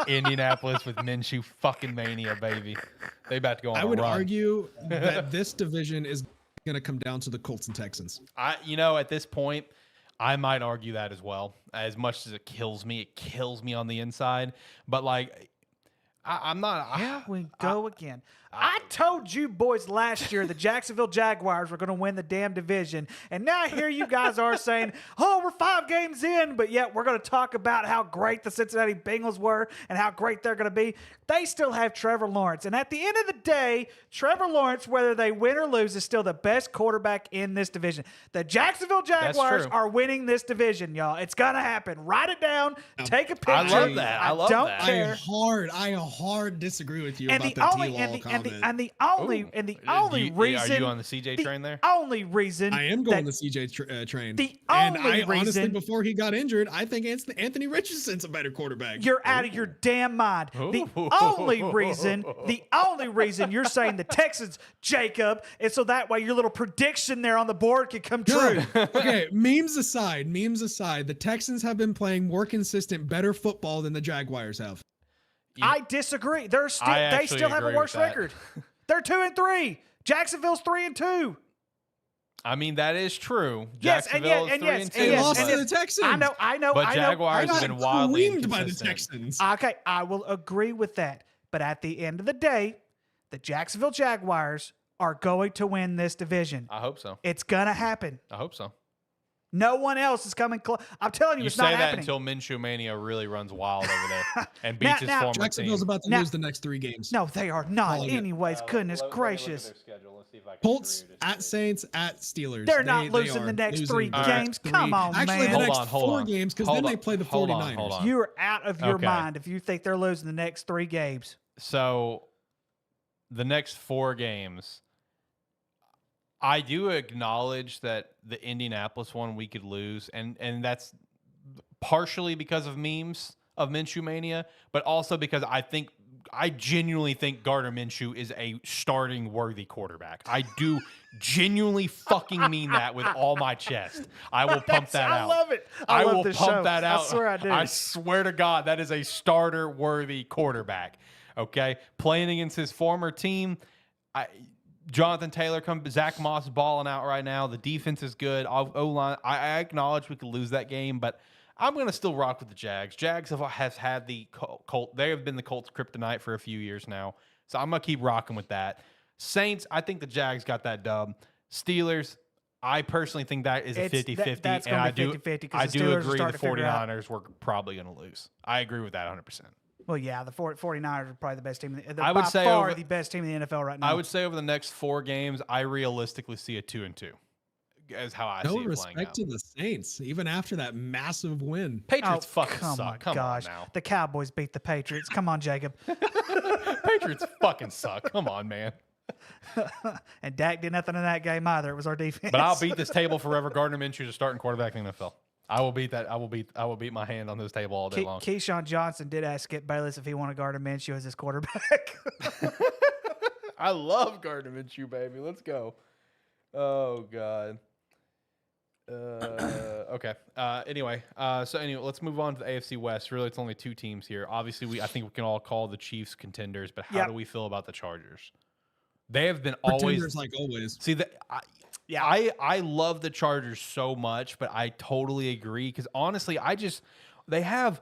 Indianapolis with Minshew fucking Mania, baby. They about to go on a run. I would argue that this division is going to come down to the Colts and Texans. At this point, I might argue that as well. As much as it kills me on the inside. But I'm not. Here we go again. I told you boys last year the Jacksonville Jaguars were going to win the damn division. And now here you guys are saying, oh, we're 5 games in, but yet we're going to talk about how great the Cincinnati Bengals were and how great they're going to be. They still have Trevor Lawrence. And at the end of the day, Trevor Lawrence, whether they win or lose, is still the best quarterback in this division. The Jacksonville Jaguars are winning this division, y'all. It's going to happen. Write it down. Take a picture. I love that. I love don't that. care. I hard disagree with you And about the the only T-Law comment. and the only reason Are you on the CJ train there? only reason I am going the CJ train. The and only honestly, reason before he got injured, I think Anthony Richardson's a better quarterback. you're out of your damn mind. The only reason you're saying the Texans, Jacob, is so that way your little prediction there on the board can come true. Okay, memes aside, the Texans have been playing more consistent, better football than the Jaguars have. I disagree. They still have a agree worse with that. record. They're 2-3. Jacksonville's 3-2. I mean, that is true. Yes, Jacksonville is 3-2. They lost to and the Texans. I know. But I know. Jaguars have been wildly Creamed by the inconsistent. Texans. Okay, I will agree with that. But at the end of the day, the Jacksonville Jaguars are going to win this division. I hope so. It's going to happen. I hope so. No one else is coming close. I'm telling you, You it's say not that happening. until Minshew Mania really runs wild over there and beats his now- former Jacksonville's team. about to lose the next 3 games. No, they are not. Calling it. Anyways, goodness gracious. Colts at Saints at Steelers. They're not They losing are the next losing 3 the games. next three. Come on, Actually, man. the next Hold 4 on. games because Hold then on. they play the Hold 49ers. on, hold on. You're out of your Okay. mind if you think they're losing the next 3 games. So, the next 4 games, I do acknowledge that the Indianapolis one we could lose, and that's partially because of memes of Minshew Mania, but also because I genuinely think Gardner Minshew is a starting worthy quarterback. I do genuinely fucking mean that with all my chest. I will pump that out. I love it. I love will this pump show. that out. I swear I do. I swear to God, that is a starter worthy quarterback. Okay, playing against his former team, Jonathan Taylor Zach Moss balling out right now. The defense is good. O-line, I acknowledge we could lose that game, but I'm going to still rock with the Jags. Jags has had the Colt. They have been the Colts kryptonite for a few years now, so I'm going to keep rocking with that. Saints, I think the Jags got that dub. Steelers, I personally think that is a 50-50. That's and going to be 50-50 because I the do Steelers are agree the starting to figure out. 49ers were probably going to lose. I agree with that 100%. Well, yeah, the 49ers are probably the best team. I would say over the best team in the NFL right now. I would say over the next 4 games, I realistically see a 2-2. Is how I see it playing out. No respect to the Saints, even after that massive win. Patriots Oh, fucking suck. Come gosh. on now. The Cowboys beat the Patriots. Come on, Jacob. Patriots fucking suck. Come on, man. And Dak did nothing in that game either. It was our defense. But I'll beat this table forever. Gardner Minshew is starting quarterback in the NFL. I will beat that. I will beat my hand on this table all day long. Keyshawn Johnson did ask Skip Bayless if he wanted Gardner Minshew as his quarterback. I love Gardner Minshew, baby. Let's go. Oh God. Okay. Anyway, let's move on to the AFC West. Really, it's only 2 teams here. Obviously, I think we can all call the Chiefs contenders, but how do we feel about the Chargers? They have been Pretenders like always. See that. I love the Chargers so much, but I totally agree because honestly, they have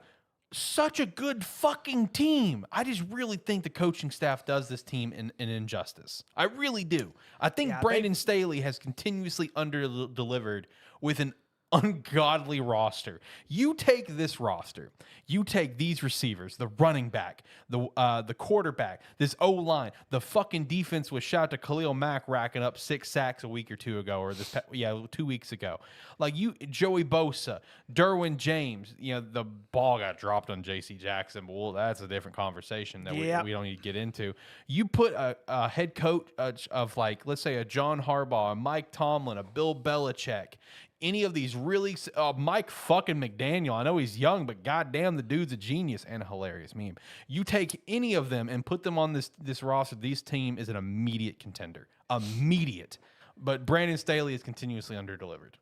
such a good fucking team. I just really think the coaching staff does this team an injustice. I really do. I think Brandon Staley has continuously under-delivered with an ungodly roster. You take this roster, you take these receivers, the running back, the quarterback, this O-line, the fucking defense with shout out to Khalil Mack racking up 6 sacks a week or 2 ago, or 2 weeks ago. Like Joey Bosa, Derwin James, the ball got dropped on J.C. Jackson, but well, that's a different conversation that we don't need to get into. You put a head coach of like, let's say a John Harbaugh, a Mike Tomlin, a Bill Belichick, any of these really Mike fucking McDaniel. I know he's young, but goddamn, the dude's a genius and a hilarious meme. You take any of them and put them on this roster. This team is an immediate contender. Immediate. But Brandon Staley is continuously underdelivered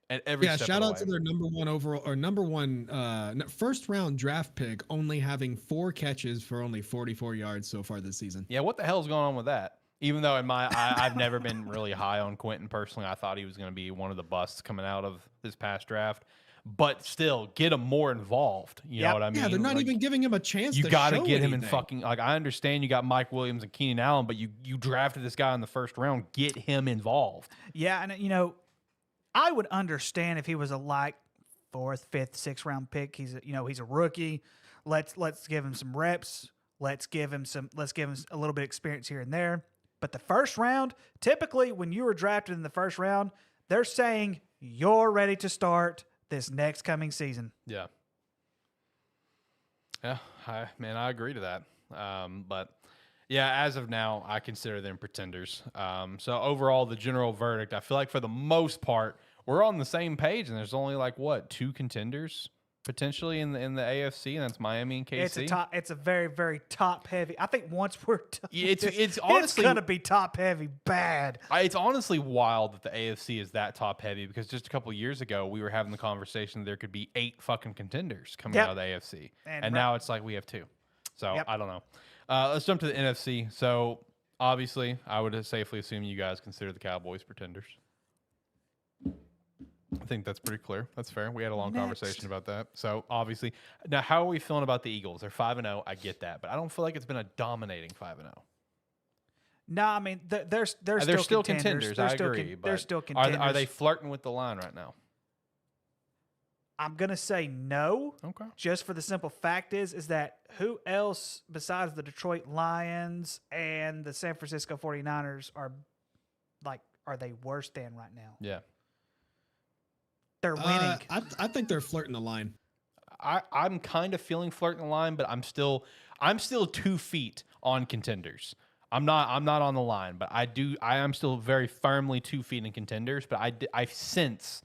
at every step shout of the out way. to their number 1 overall or number 1 first round draft pick, only having 4 catches for only 44 yards so far this season. Yeah, what the hell's going on with that? Even though I've never been really high on Quentin personally. I thought he was going to be one of the busts coming out of this past draft. but still get him more involved. You know what I mean? Yeah, they're not Like, even giving him a chance. you to got to show get him in anything. fucking, like, I understand you got Mike Williams and Keenan Allen, but you drafted this guy in the first round. Get him involved. Yeah, and I would understand if he was a like 4th, 5th, 6th round pick. He's a rookie. Let's give him some reps. Let's give him a little bit of experience here and there. But the first round, typically when you were drafted in the first round, they're saying you're ready to start this next coming season. Yeah. Yeah, I agree to that. But yeah, as of now, I consider them pretenders. So overall, the general verdict, I feel like for the most part, we're on the same page, and there's only like 2 contenders potentially in the AFC, and that's Miami and KC. It's a very, very top heavy. I think once we're done, It's honestly gonna be top heavy bad. It's honestly wild that the AFC is that top heavy, because just a couple of years ago we were having the conversation that there could be 8 fucking contenders coming out of the AFC, and now it's like we have 2. So I don't know. Let's jump to the NFC. So obviously, I would safely assume you guys consider the Cowboys pretenders. I think that's pretty clear. That's fair. We had a long conversation about that. So obviously, now how are we feeling about the Eagles? They're 5-0. I get that, but I don't feel like it's been a dominating 5-0. No, I mean they're still contenders. I agree. They're still contenders. Are they flirting with the line right now? I'm gonna say no. Okay. Just for the simple fact is that who else besides the Detroit Lions and the San Francisco 49ers are they worse than right now? Yeah. They're winning. I think they're flirting the line. I'm kind of feeling flirting the line, but I'm still 2 feet on contenders. I'm not on the line, but I am still very firmly 2 feet in contenders, but I sense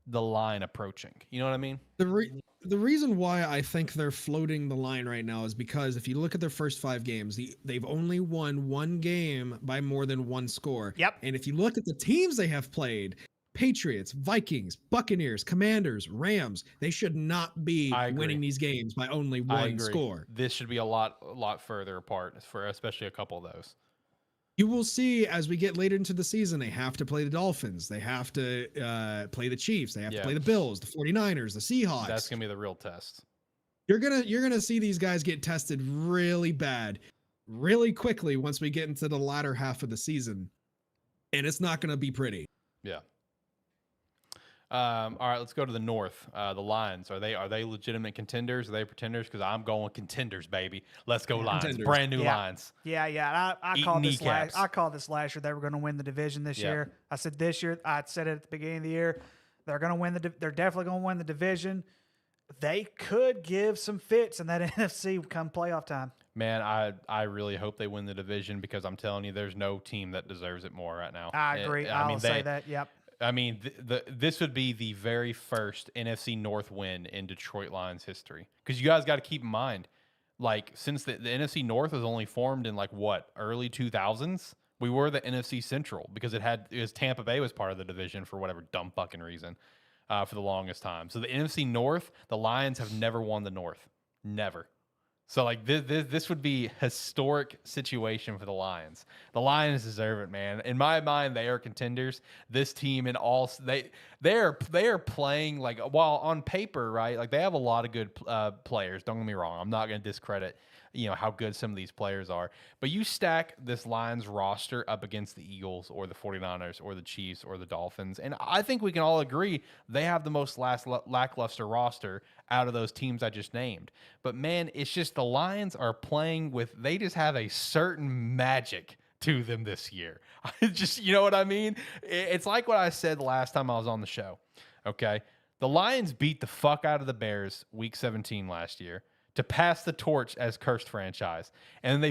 the line approaching. You know what I mean? The reason why I think they're floating the line right now is because if you look at their first 5 games, they've only won 1 game by more than 1 score. Yep. And if you look at the teams they have played, Patriots, Vikings, Buccaneers, Commanders, Rams, they should not be winning these games by only 1 score. This should be a lot further apart for especially a couple of those. You will see as we get later into the season, they have to play the Dolphins. They have to play the Chiefs. They have to play the Bills, the 49ers, the Seahawks. That's going to be the real test. You're gonna see these guys get tested really bad, really quickly once we get into the latter half of the season. And it's not going to be pretty. Yeah. All right, let's go to the North. The Lions, are they legitimate contenders? Are they pretenders? Because I'm going contenders, baby. Let's go Lions. Contenders. Brand new Lions. Yeah. I called this kneecaps. I called this last year they were going to win the division this year. I said this year. I said it at the beginning of the year. They're going to win they're definitely going to win the division. They could give some fits in that NFC come playoff time. Man, I really hope they win the division, because I'm telling you, there's no team that deserves it more right now. I agree. I'll say that. Yep. I mean, this would be the very first NFC North win in Detroit Lions history. Because you guys got to keep in mind, like, since the NFC North was only formed in early 2000s, we were the NFC Central, because it was Tampa Bay was part of the division for whatever dumb fucking reason for the longest time. So the NFC North, the Lions have never won the North, never. So this would be a historic situation for the Lions. The Lions deserve it, man. In my mind, they are contenders. This team they are playing while on paper, right? They have a lot of good players. Don't get me wrong. I'm not going to discredit how good some of these players are. But you stack this Lions roster up against the Eagles or the 49ers or the Chiefs or the Dolphins, and I think we can all agree they have the most lackluster roster out of those teams I just named. But man, it's just the Lions are playing they just have a certain magic to them this year. Just, you know what I mean? It's like what I said last time I was on the show. Okay. The Lions beat the fuck out of the Bears week 17 last year to pass the torch as cursed franchise. And then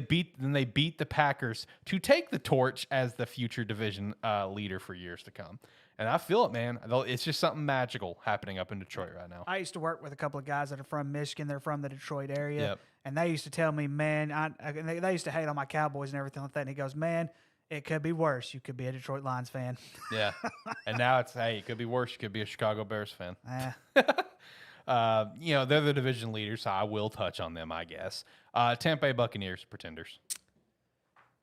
they beat the Packers to take the torch as the future division leader for years to come. And I feel it, man. It's just something magical happening up in Detroit right now. I used to work with a couple of guys that are from Michigan. They're from the Detroit area. Yep. And they used to tell me, man, they used to hate on my Cowboys and everything like that. And he goes, man, it could be worse. You could be a Detroit Lions fan. Yeah. And now it could be worse. You could be a Chicago Bears fan. They're the division leaders, so I will touch on them, I guess. Tampa Bay Buccaneers, pretenders.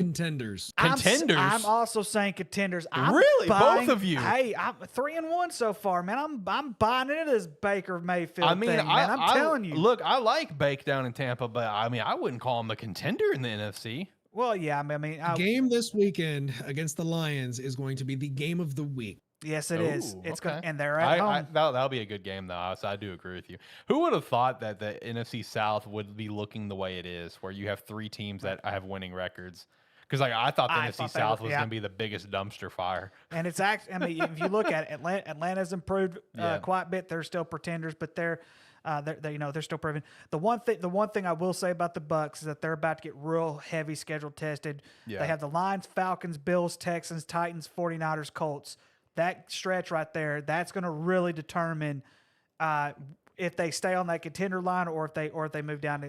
Contenders. Contenders? I'm also saying contenders. I'm Really? buying- Both of you? Hey, I'm 3-1 so far, man. I'm buying into this Baker Mayfield I mean, thing, man. I'm telling you. Look, I like Bake down in Tampa, but I mean, I wouldn't call him a contender in the NFC. Well, yeah. I mean, Game this weekend against the Lions is going to be the game of the week. yes, it is. Ooh, It's okay. going, and they're at home. That'll be a good game, though. So I do agree with you. Who would have thought that the NFC South would be looking the way it is, where you have 3 teams that have winning records? Because like I thought the NFC South was going to be the biggest dumpster fire. And it's actually, I mean, if you look at it, Atlanta's improved quite a bit. They're still pretenders, but they're still proving. The one thing I will say about the Bucs is that they're about to get real heavy schedule tested. Yeah. They have the Lions, Falcons, Bills, Texans, Titans, 49ers, Colts. That stretch right there, that's going to really determine if they stay on that contender line or if they move down.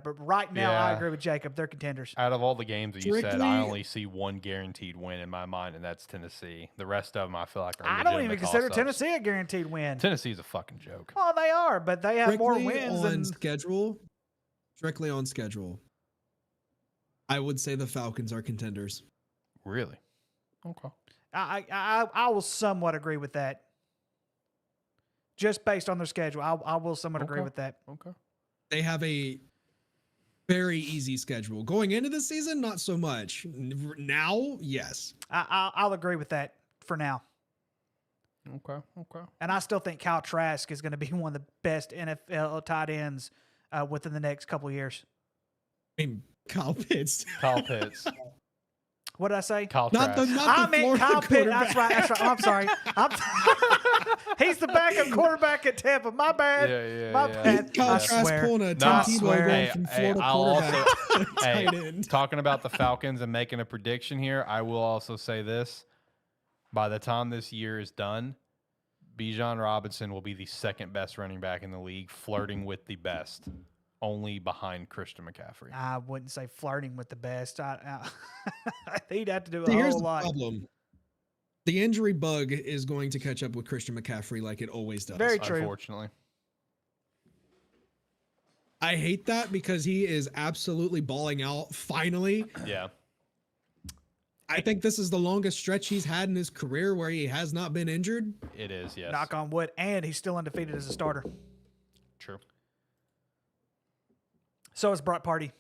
But right now, I agree with Jacob. They're contenders. Out of all the games that you said, Strictly- I only see one guaranteed win in my mind, and that's Tennessee. The rest of them, I feel like are I don't even legitimate consider toss-ups. Tennessee a guaranteed win. Tennessee's a fucking joke. Well, they are, but they have more Strictly wins on than. schedule. Strictly on schedule. I would say the Falcons are contenders. Really? Okay. I will somewhat agree with that. Just based on their schedule, I will somewhat agree Okay. with that. Okay. They have a very easy schedule. Going into the season, not so much. Now, yes. I'll agree with that for now. Okay. Okay. And I still think Kyle Trask is going to be one of the best NFL tight ends within the next couple of years. I mean, Kyle Pitts. Kyle Pitts. What did I say? Kyle Not the, Trask. not I the meant Florida Kyle Pitt. That's quarterback. right. That's right. I'm sorry. He's the backup quarterback at Tampa. My bad. Yeah, My yeah. bad. Kyle I Trask swear. pulling a No, I Tim Tebow swear. going Hey, from hey, Florida I'll quarterback also- to tight end. Talking about the Falcons and making a prediction here, I will also say this. By the time this year is done, Bijan Robinson will be the second best running back in the league, flirting with the best, only behind Christian McCaffrey. I wouldn't say flirting with the best. He'd have to do a See, here's whole the lot. problem. The injury bug is going to catch up with Christian McCaffrey like it always does. Very true. Unfortunately. I hate that because he is absolutely balling out finally. Yeah. I think this is the longest stretch he's had in his career where he has not been injured. It is, yes. Knock on wood. And he's still undefeated as a starter. True. So is Brock Purdy.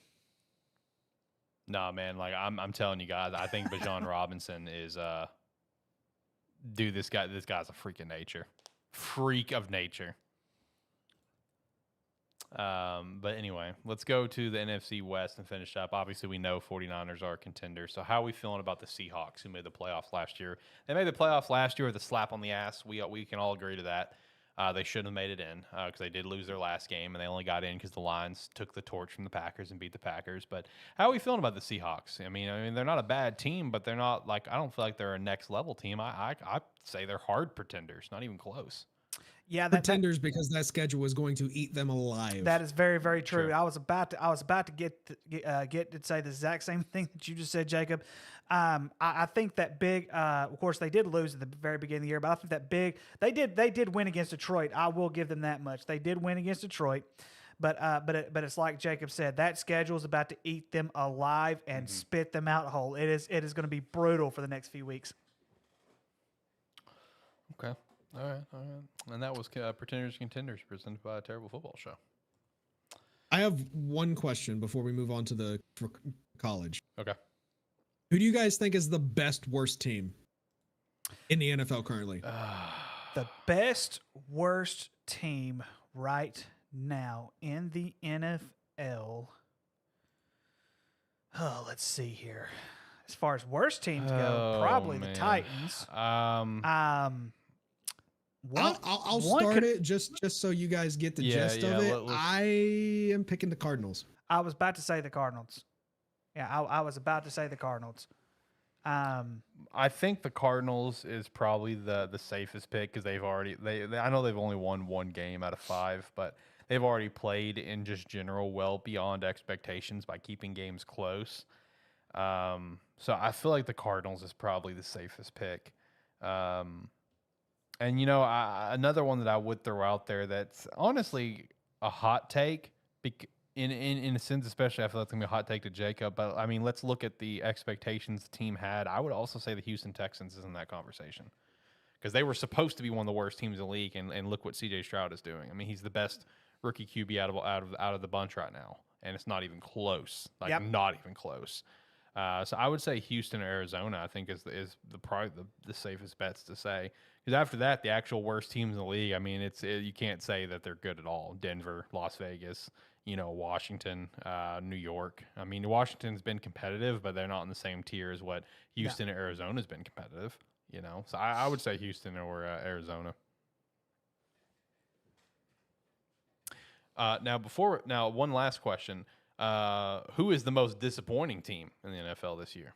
Nah, man, like I'm telling you guys, I think Bijan Robinson is dude, this guy's a freak of nature. Freak of nature. But anyway, let's go to the NFC West and finish up. Obviously, we know 49ers are contenders. So how are we feeling about the Seahawks who made the playoffs last year? They made the playoffs last year with a slap on the ass. We can all agree to that. They shouldn't have made it in because they did lose their last game, and they only got in because the Lions took the torch from the Packers and beat the Packers. But how are we feeling about the Seahawks? I mean, they're not a bad team, but they're not like I don't feel like they're a next level team. I say they're hard pretenders, not even close. Yeah, that, Pretenders because that schedule is going to eat them alive. that is very, very true. True. I was about to get to say the exact same thing that you just said, Jacob. I think that big. Of course, they did lose at the very beginning of the year, but I think that big. They did win against Detroit. I will give them that much. They did win against Detroit, but it's like Jacob said. That schedule is about to eat them alive and spit them out whole. It is going to be brutal for the next few weeks. Okay. All right. And that was Pretenders and Contenders presented by a Terrible Football Show. I have one question before we move on to for college. Okay. Who do you guys think is the best worst team in the NFL currently? The best worst team right now in the NFL. Oh, let's see here. As far as worst teams go, probably the man. Titans. I'll start it just so you guys get the gist of it. I am picking the Cardinals. I was about to say the Cardinals. Yeah, I was about to say the Cardinals. I think the Cardinals is probably the safest pick because they've already I know they've only won one game out of 5, but they've already played in just general well beyond expectations by keeping games close. So I feel like the Cardinals is probably the safest pick. And, you know, another one that I would throw out there that's honestly a hot take in a sense, especially, I feel that's gonna be a hot take to Jacob. But I mean, let's look at the expectations the team had. I would also say the Houston Texans is in that conversation because they were supposed to be one of the worst teams in the league, and look what C.J. Stroud is doing. I mean, he's the best rookie QB out of the bunch right now, and it's not even close. Like not even close. So I would say Houston or Arizona, I think, is probably the safest bets to say. Because after that, the actual worst teams in the league, I mean, you can't say that they're good at all. Denver, Las Vegas, Washington, New York. I mean, Washington's been competitive, but they're not in the same tier as what Houston or Arizona's been competitive. So I would say Houston or Arizona. Now, one last question. Who is the most disappointing team in the NFL this year?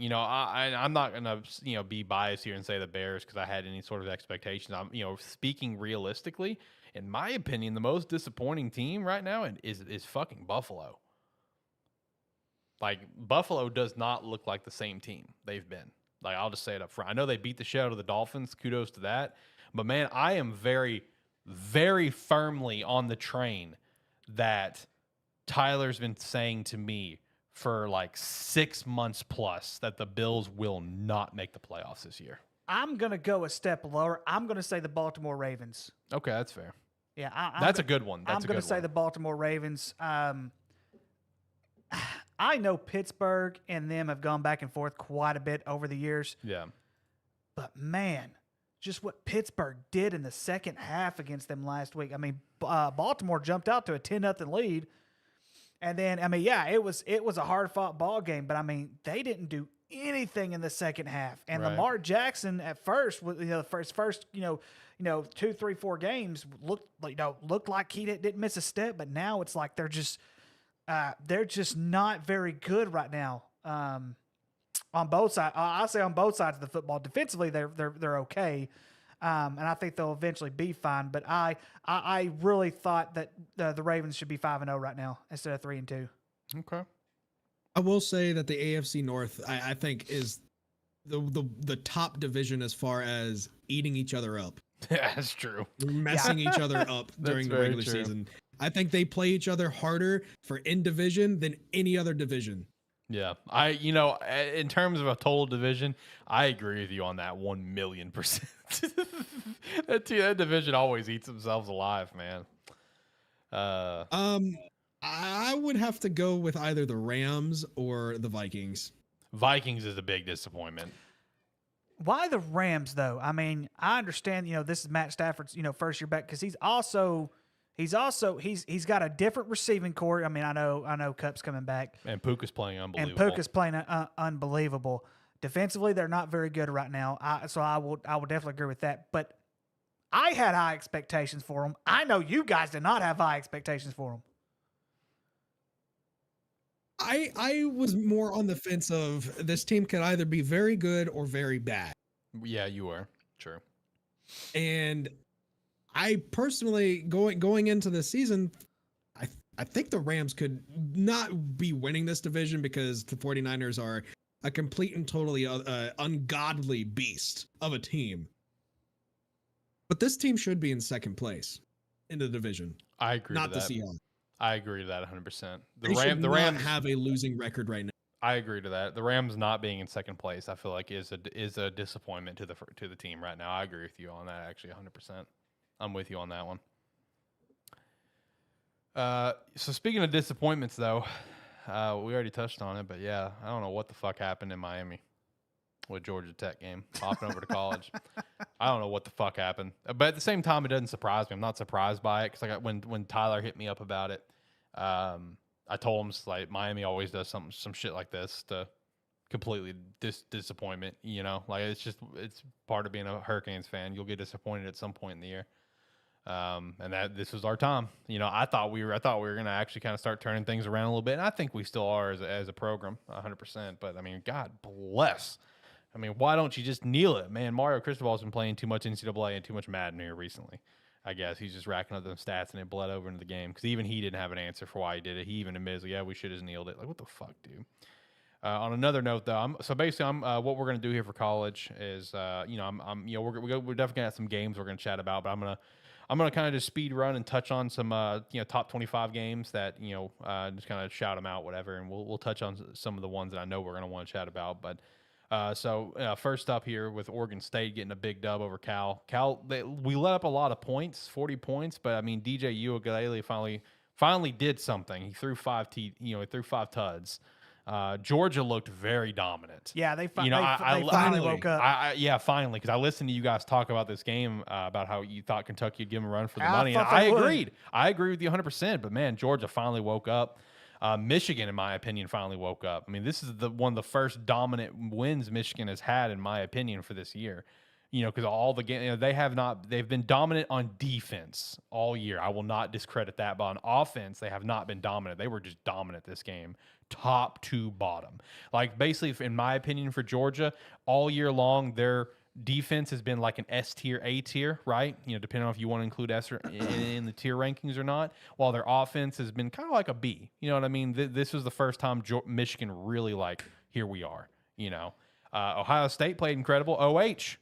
I'm not gonna be biased here and say the Bears because I had any sort of expectations. I'm speaking realistically. In my opinion, the most disappointing team right now is fucking Buffalo. Like Buffalo does not look like the same team they've been. Like I'll just say it up front. I know they beat the shit out of the Dolphins. Kudos to that. But man, I am very, very firmly on the train that Tyler's been saying to me for like 6 months plus that the Bills will not make the playoffs this year. I'm going to go a step lower. I'm going to say the Baltimore Ravens. Okay, that's fair. Yeah, that's a good one. I'm going to say the Baltimore Ravens. I know Pittsburgh and them have gone back and forth quite a bit over the years. Yeah. But man, just what Pittsburgh did in the second half against them last week. I mean, Baltimore jumped out to a 10-0 lead. And then, I mean, yeah, it was a hard-fought ball game, but I mean, they didn't do anything in the second half. And right. Lamar Jackson at first, the first 2, 3, 4 games looked like he didn't miss a step, but now it's like they're just not very good right now. On both sides, I say on both sides of the football. Defensively, they're okay. And I think they'll eventually be fine. But I really thought that the Ravens should be 5-0 right now instead of 3-2. Okay. I will say that the AFC North, I think, is the top division as far as eating each other up. Yeah, that's true. Messing each other up during the regular season. I think they play each other harder for in division than any other division. Yeah, in terms of a total division, I agree with you on that 1,000,000%. That division always eats themselves alive, man. I would have to go with either the Rams or the Vikings. Vikings is a big disappointment. Why the Rams though? I mean, I understand, this is Matt Stafford's, first year back because he's got a different receiving core. I mean, I know Cup's coming back. And Puka's playing unbelievable. Unbelievable. Defensively, they're not very good right now. So I will definitely agree with that. But I had high expectations for them. I know you guys did not have high expectations for them. I was more on the fence of this team could either be very good or very bad. Yeah, you were. True. And I personally, going into the season, I think the Rams could not be winning this division because the 49ers are a complete and totally ungodly beast of a team. But this team should be in second place in the division. I agree not with that. Not the Seahawks. I agree to that 100%. The Rams have a losing record right now. I agree to that. The Rams not being in second place, I feel like is a disappointment to the team right now. I agree with you on that actually 100%. I'm with you on that one. So speaking of disappointments, though, we already touched on it, but yeah, I don't know what the fuck happened in Miami with Georgia Tech game, hopping over to college. I don't know what the fuck happened, but at the same time, it doesn't surprise me. I'm not surprised by it because when Tyler hit me up about it, I told him like Miami always does some shit like this to completely disappointment. Like it's part of being a Hurricanes fan. You'll get disappointed at some point in the year. And that this was our time. I thought we were going to actually kind of start turning things around a little bit. And I think we still are as a program 100%, but I mean, God bless. I mean, why don't you just kneel it, man? Mario Cristobal's been playing too much NCAA and too much Madden here recently. I guess he's just racking up them stats and it bled over into the game because even he didn't have an answer for why he did it. He even admits, yeah, we should have kneeled it. Like, what the fuck, dude? On another note, though, what we're going to do here for college is, we're definitely going to have some games we're going to chat about, but I'm I'm gonna kind of just speed run and touch on some top 25 games that just kind of shout them out, whatever, and we'll touch on some of the ones that I know we're gonna want to chat about. But first up here with Oregon State getting a big dub over Cal. We let up a lot of points, 40 points, but I mean DJ Uiagalelei finally did something. He threw five tuds. Georgia looked very dominant. Yeah, they finally woke up. Finally, because I listened to you guys talk about this game about how you thought Kentucky would give them a run for the money, and I agreed. I agree with you 100%. But man, Georgia finally woke up. Michigan, in my opinion, finally woke up. I mean, this is one of the first dominant wins Michigan has had, in my opinion, for this year. Because all the games they've been dominant on defense all year. I will not discredit that, but on offense, they have not been dominant. They were just dominant this game, top to bottom. Like, basically, in my opinion, for Georgia, all year long, their defense has been like an S tier, A tier, right? Depending on if you want to include S in the tier rankings or not. While their offense has been kind of like a B. You know what I mean? This was the first time Michigan really here we are. Ohio State played incredible. OH.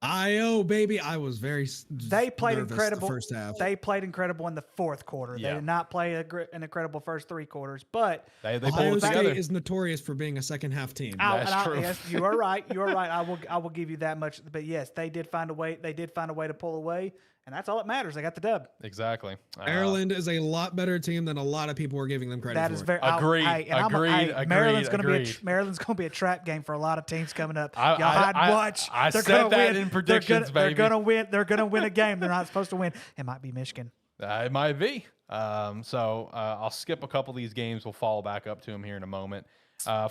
IO, baby. I was very They played incredible. The first half. They played incredible in the fourth quarter. Yeah. They did not play an incredible first three quarters, but they Ohio pulled it together. State is notorious for being a second half team. That's true. Yes, you are right. You are right. I will give you that much. But yes, they did find a way. They did find a way to pull away, and that's all that matters. They got the dub. Exactly. Maryland is a lot better team than a lot of people were giving them credit for. That is very agreed. Maryland's going to be a trap game for a lot of teams coming up. Watch. I said that in predictions, baby. They're going to win. They're going to win a game they're not supposed to win. It might be Michigan. It might be. I'll skip a couple of these games. We'll follow back up to them here in a moment.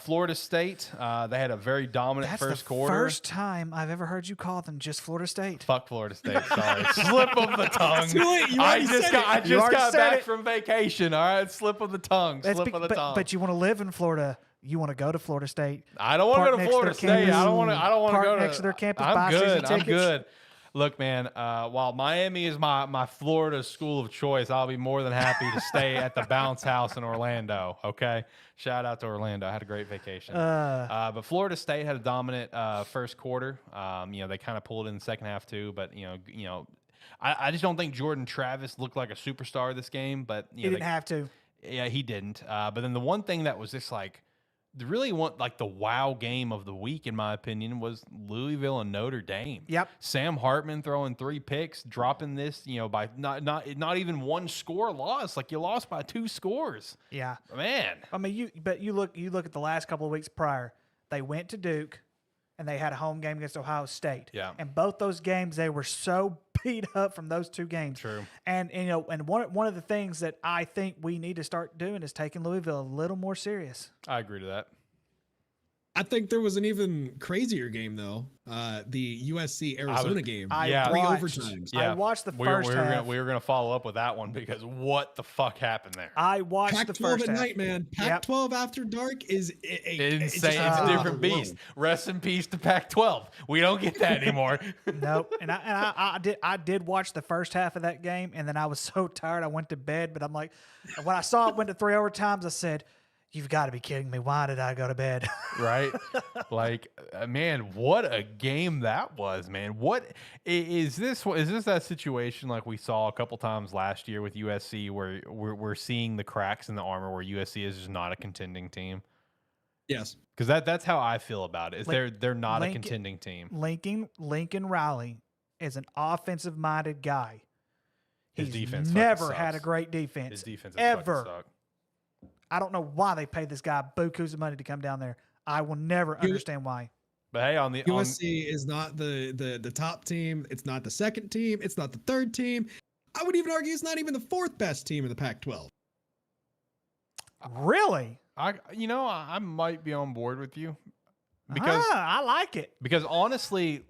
Florida State, they had a very dominant first quarter. First time I've ever heard you call them just Florida State. Fuck Florida State. Sorry. Slip of the tongue. I just got back from vacation. All right. Slip of the tongue. Slip of the tongue. But you want to live in Florida. You want to go to Florida State. I don't want to go to Florida State. I don't want to go next to their campus. I'm good. I'm good. Look, man, while Miami is my Florida school of choice, I'll be more than happy to stay at the Bounce House in Orlando, okay? Shout out to Orlando. I had a great vacation. But Florida State had a dominant first quarter. They kind of pulled in the second half too, but, I just don't think Jordan Travis looked like a superstar this game, but he didn't have to. Yeah, he didn't. But then the one thing that was just the wow game of the week, in my opinion, was Louisville and Notre Dame. Yep. Sam Hartman throwing 3 picks, dropping this, by not even one score loss. Like, you lost by 2 scores. Yeah. Man. I mean, you look at the last couple of weeks prior. They went to Duke, and they had a home game against Ohio State. Yeah. And both those games, they were so beat up from those 2 games. True. And one of the things that I think we need to start doing is taking Louisville a little more serious. I agree to that. I think there was an even crazier game though. The USC Arizona game. 3 overtimes. I watched the first half. We were gonna follow up with that one because what the fuck happened there? I watched Pac-12 the first at half. night, man. Pac-12 after dark is insane. It's a different beast. Rest in peace to Pac-12. We don't get that anymore. Nope. And I did watch the first half of that game, and then I was so tired I went to bed. But I'm like, when I saw it went to 3 overtimes, I said, "You've got to be kidding me. Why did I go to bed?" Right? Man, what a game that was, man. What is this? Is this that situation like we saw a couple times last year with USC where we're seeing the cracks in the armor where USC is just not a contending team? Yes. Because that's how I feel about it. They're not a contending team. Lincoln Riley is an offensive-minded guy. His defense never had a great defense. His defense ever. Suck. I don't know why they paid this guy bukus of money to come down there. I will never understand why. But hey, on the USC is not the top team. It's not the second team. It's not the third team. I would even argue it's not even the 4th best team in the Pac-12. Really? I might be on board with you because I like it. Because honestly,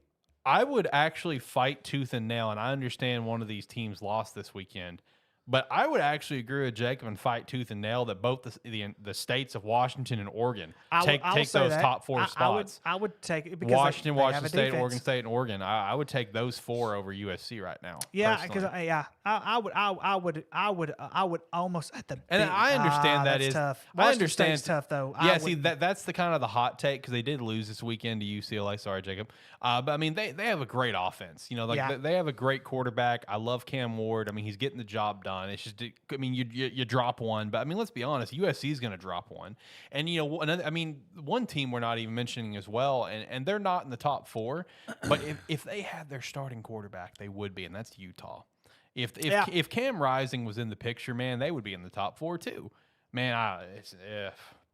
I would actually fight tooth and nail, and I understand one of these teams lost this weekend. But I would actually agree with Jacob and fight tooth and nail that both the states of Washington and Oregon take those top 4 spots. I would take it because Washington, they have Washington a State, defense. Oregon State, and Oregon. I would take those 4 over USC right now. Yeah, because personally. I would almost at the. And I understand that that's is tough. I Washington understand State's tough though. Yeah, see that's the kind of the hot take because they did lose this weekend to UCLA. Sorry, Jacob. But I mean they have a great offense. You know, like they have a great quarterback. I love Cam Ward. I mean he's getting the job done. It's just I mean you drop one, but I mean let's be honest, USC is going to drop one. And you know another, I mean one team we're not even mentioning as well, and they're not in the top 4, but if they had their starting quarterback, they would be, and that's Utah. If Cam Rising was in the picture, man, they would be in the top 4 too. Man,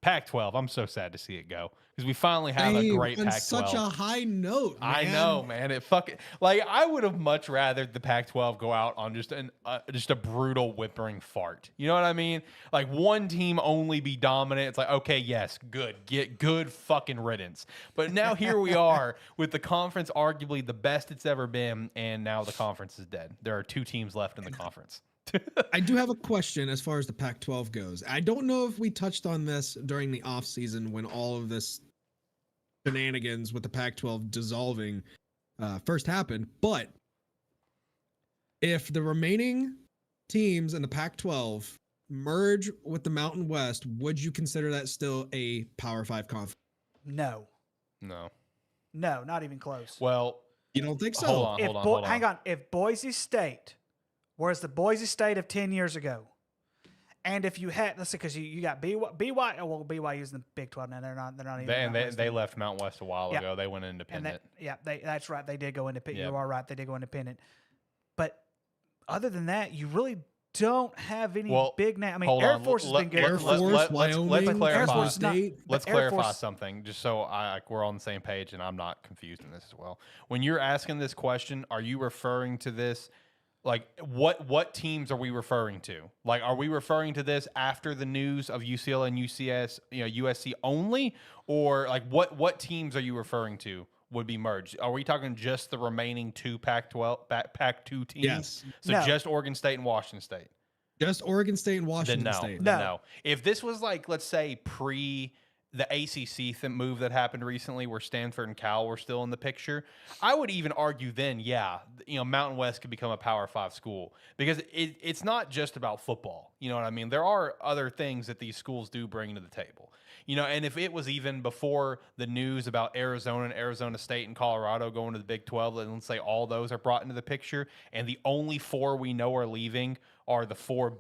Pac-12. I'm so sad to see it go because we finally have a great Pac-12. Such a high note, man. I know, man. I would have much rather the Pac-12 go out on just a brutal whimpering fart. You know what I mean? Like one team only be dominant. It's like, okay, yes, get good fucking riddance. But now here we are with the conference arguably the best it's ever been, and now the conference is dead. There are 2 teams left in the conference. I do have a question as far as the Pac-12 goes. I don't know if we touched on this during the offseason when all of this shenanigans with the Pac-12 dissolving first happened, but if the remaining teams in the Pac-12 merge with the Mountain West, would you consider that still a Power 5 conference? No, not even close. Well, you don't think so? Hold on. Hang on. If Boise State, whereas the Boise State of 10 years ago, and if you had, let's see, because you got BYU, well, BYU's in the Big 12 now. They're not even. They left Mountain West a while ago. They went independent. That's right. They did go independent. You are right. They did go independent. But other than that, you really don't have any big name. I mean, Air Force has been good. Air Force, Wyoming, Let's clarify something, just so we're on the same page and I'm not confused in this as well. When you're asking this question, are you referring to this? Like what teams are we referring to? Like, are we referring to this after the news of UCLA and USC only, or like what teams are you referring to would be merged? Are we talking just the remaining 2 Pac-2 teams? Yes. So just Oregon State and Washington State. Just Oregon State and Washington State. No. If this was like, let's say pre the ACC move that happened recently where Stanford and Cal were still in the picture, I would even argue then, Mountain West could become a Power 5 school because it's not just about football. You know what I mean? There are other things that these schools do bring to the table. And if it was even before the news about Arizona and Arizona State and Colorado going to the Big 12, and let's say all those are brought into the picture, and the only 4 we know are leaving are the 4,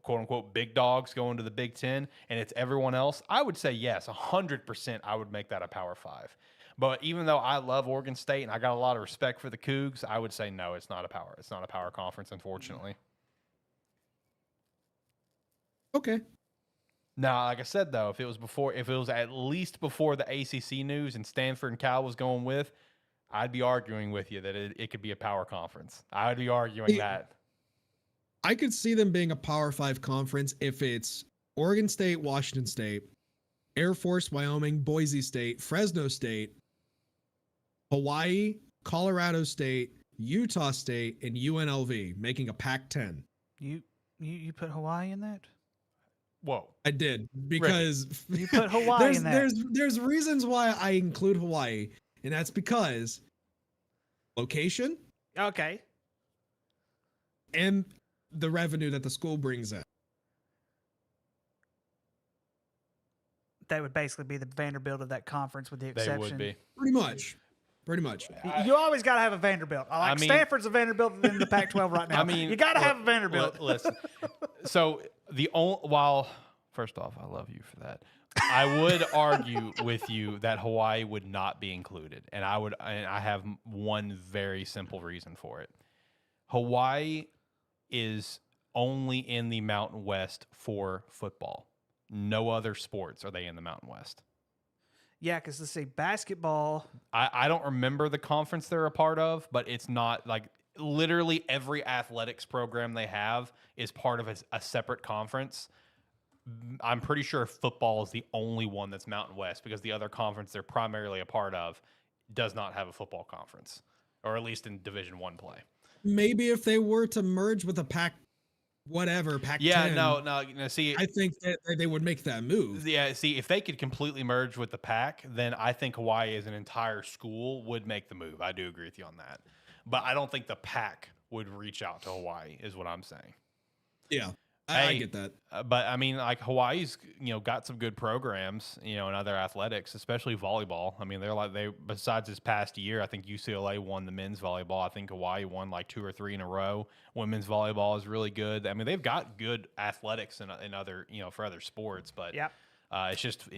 quote unquote, big dogs going to the Big 10, and it's everyone else, I would say yes, 100% I would make that a Power 5. But even though I love Oregon State and I got a lot of respect for the Cougs, I would say no, it's not a power conference, unfortunately. Okay. Now, like I said, though, if it was at least before the ACC news and Stanford and Cal was going with, I'd be arguing with you that it could be a power conference. I would be arguing that. I could see them being a Power 5 conference if it's Oregon State, Washington State, Air Force, Wyoming, Boise State, Fresno State, Hawaii, Colorado State, Utah State, and UNLV, making a Pac-10. You put Hawaii in that? Whoa. I did, because you put Hawaii in that. There's reasons why I include Hawaii, and that's because location. Okay. And the revenue that the school brings in. They would basically be the Vanderbilt of that conference with the exception. They would be. Pretty much. You always got to have a Vanderbilt. Stanford's a Vanderbilt in the Pac-12 right now. You got to have a Vanderbilt. Listen. So first off, I love you for that. I would argue with you that Hawaii would not be included, and I have one very simple reason for it. Hawaii is only in the Mountain West for football. No other sports are they in the Mountain West. Yeah, because let's see, basketball. I don't remember the conference they're a part of, but it's not like literally every athletics program they have is part of a separate conference. I'm pretty sure football is the only one that's Mountain West because the other conference they're primarily a part of does not have a football conference, or at least in Division I play. Maybe if they were to merge with a whatever Pac-10. Yeah, no. See, I think that they would make that move. yeah, see, if they could completely merge with the Pac, then I think Hawaii as an entire school would make the move. I do agree with you on that. But I don't think the Pac would reach out to Hawaii, is what I'm saying. Yeah, I get that. But I mean, like Hawaii's, got some good programs, in other athletics, especially volleyball. I mean, besides this past year, I think UCLA won the men's volleyball. I think Hawaii won like 2 or 3 in a row. Women's volleyball is really good. I mean, they've got good athletics in other, for other sports, but it's just,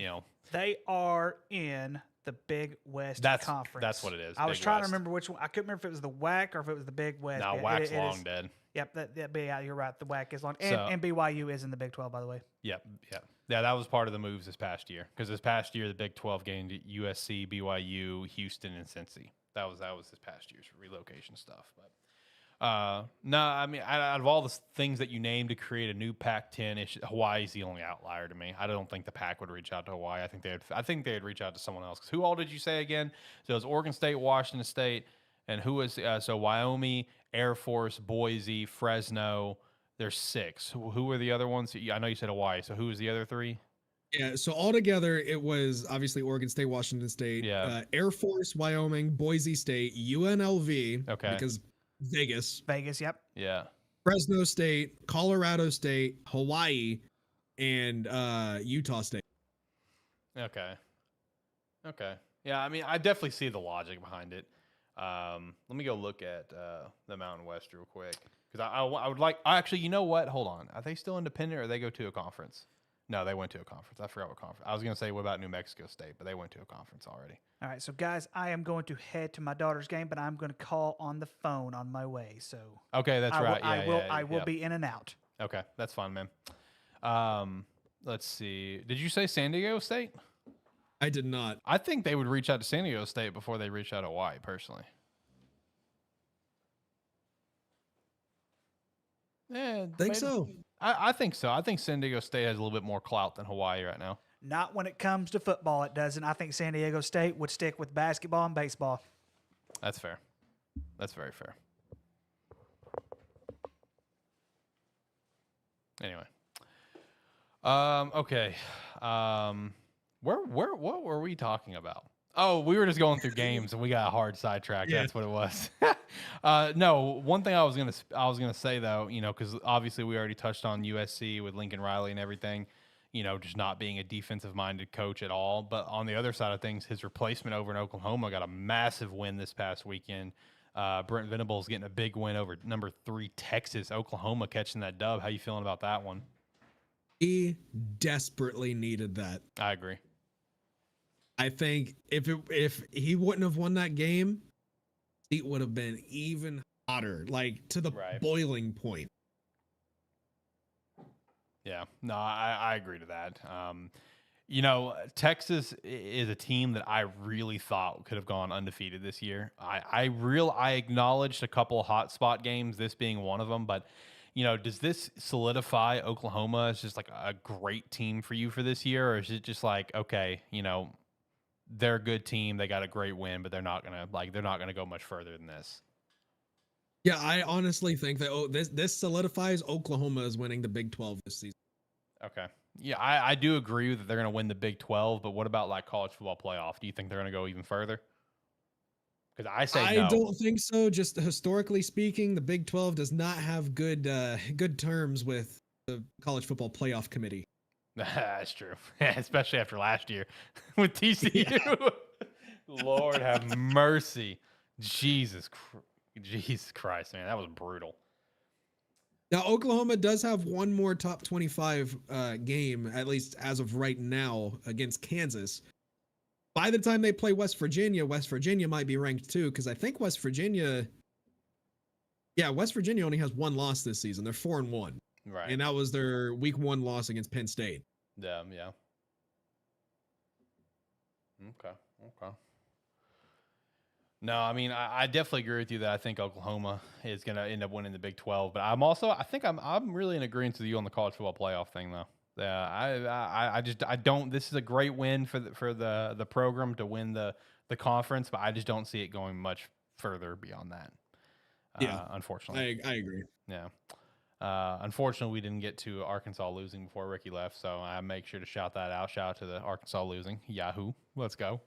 they are in the Big West Conference. That's what it is. I was trying to remember which one. I couldn't remember if it was the WAC or if it was the Big West. No, WAC's long dead. Yep, you're right. The WAC is long. And BYU is in the Big 12, by the way. Yep. Yeah, that was part of the moves this past year. Because this past year, the Big 12 gained USC, BYU, Houston, and Cincy. That was this past year's relocation stuff. But no, I mean, out of all the things that you named to create a new Pac-10, Hawaii's the only outlier to me. I don't think the Pac would reach out to Hawaii. I think they'd reach out to someone else. 'Cause who all did you say again? So it was Oregon State, Washington State, and who was so Wyoming, Air Force, Boise, Fresno. There's 6. Who were the other ones? I know you said Hawaii. So who was the other 3? Yeah, so altogether it was obviously Oregon State, Washington State, Air Force, Wyoming, Boise State, UNLV, because Vegas, yep. Yeah. Fresno State, Colorado State, Hawaii, and Utah State. Okay. Yeah, I mean, I definitely see the logic behind it. Let me go look at the Mountain West real quick because I would like. Actually, you know what? Hold on. Are they still independent or they go to a conference? No, they went to a conference. I forgot what conference. I was going to say, what about New Mexico State? But they went to a conference already. All right, so guys, I am going to head to my daughter's game, but I'm going to call on the phone on my way. So okay, that's right. I will be in and out. Okay, that's fine, man. Let's see. Did you say San Diego State? I did not. I think they would reach out to San Diego State before they reach out to Hawaii, personally. Yeah, think so. I think so. I think San Diego State has a little bit more clout than Hawaii right now. Not when it comes to football, it doesn't. I think San Diego State would stick with basketball and baseball. That's fair. That's very fair. Anyway. Okay. What were we talking about? Oh, we were just going through games and we got a hard sidetrack. Yeah. That's what it was. No, one thing I was gonna say though, because obviously we already touched on USC with Lincoln Riley and everything, just not being a defensive minded coach at all. But on the other side of things, his replacement over in Oklahoma got a massive win this past weekend. Brent Venables getting a big win over number 3 Texas. Oklahoma catching that dub. How you feeling about that one? He desperately needed that. I agree. I think if he wouldn't have won that game, it would have been even hotter, like to the boiling point. Yeah, no, I agree to that. Texas is a team that I really thought could have gone undefeated this year. I acknowledged a couple hot spot games, this being one of them, but does this solidify Oklahoma as just like a great team for you for this year, or is it just like, okay, they're a good team, they got a great win, but they're not gonna go much further than this? Yeah, I honestly think that this solidifies Oklahoma as winning the Big 12 this season. Okay. Yeah, I do agree that they're going to win the Big 12, but what about like college football playoff? Do you think they're going to go even further? Because I say no. I don't think so. Just historically speaking, the Big 12 does not have good terms with the college football playoff committee. That's true, especially after last year with TCU. Yeah. Lord have mercy, Jesus Christ, man, that was brutal. Now, Oklahoma does have one more top 25 game, at least as of right now, against Kansas. By the time they play West Virginia might be ranked too, because I think West Virginia only has one loss this season. They're 4-1. Right. And that was their week 1 loss against Penn State. Yeah. Okay. No, I mean, I definitely agree with you that I think Oklahoma is going to end up winning the Big 12, but I'm really in agreement with you on the college football playoff thing, though. Yeah, I don't. This is a great win for the program to win the conference, but I just don't see it going much further beyond that. Yeah, unfortunately, I agree. Yeah. Unfortunately, we didn't get to Arkansas losing before Ricky left, so I make sure to shout that out. Shout out to the Arkansas losing. Yahoo. Let's go.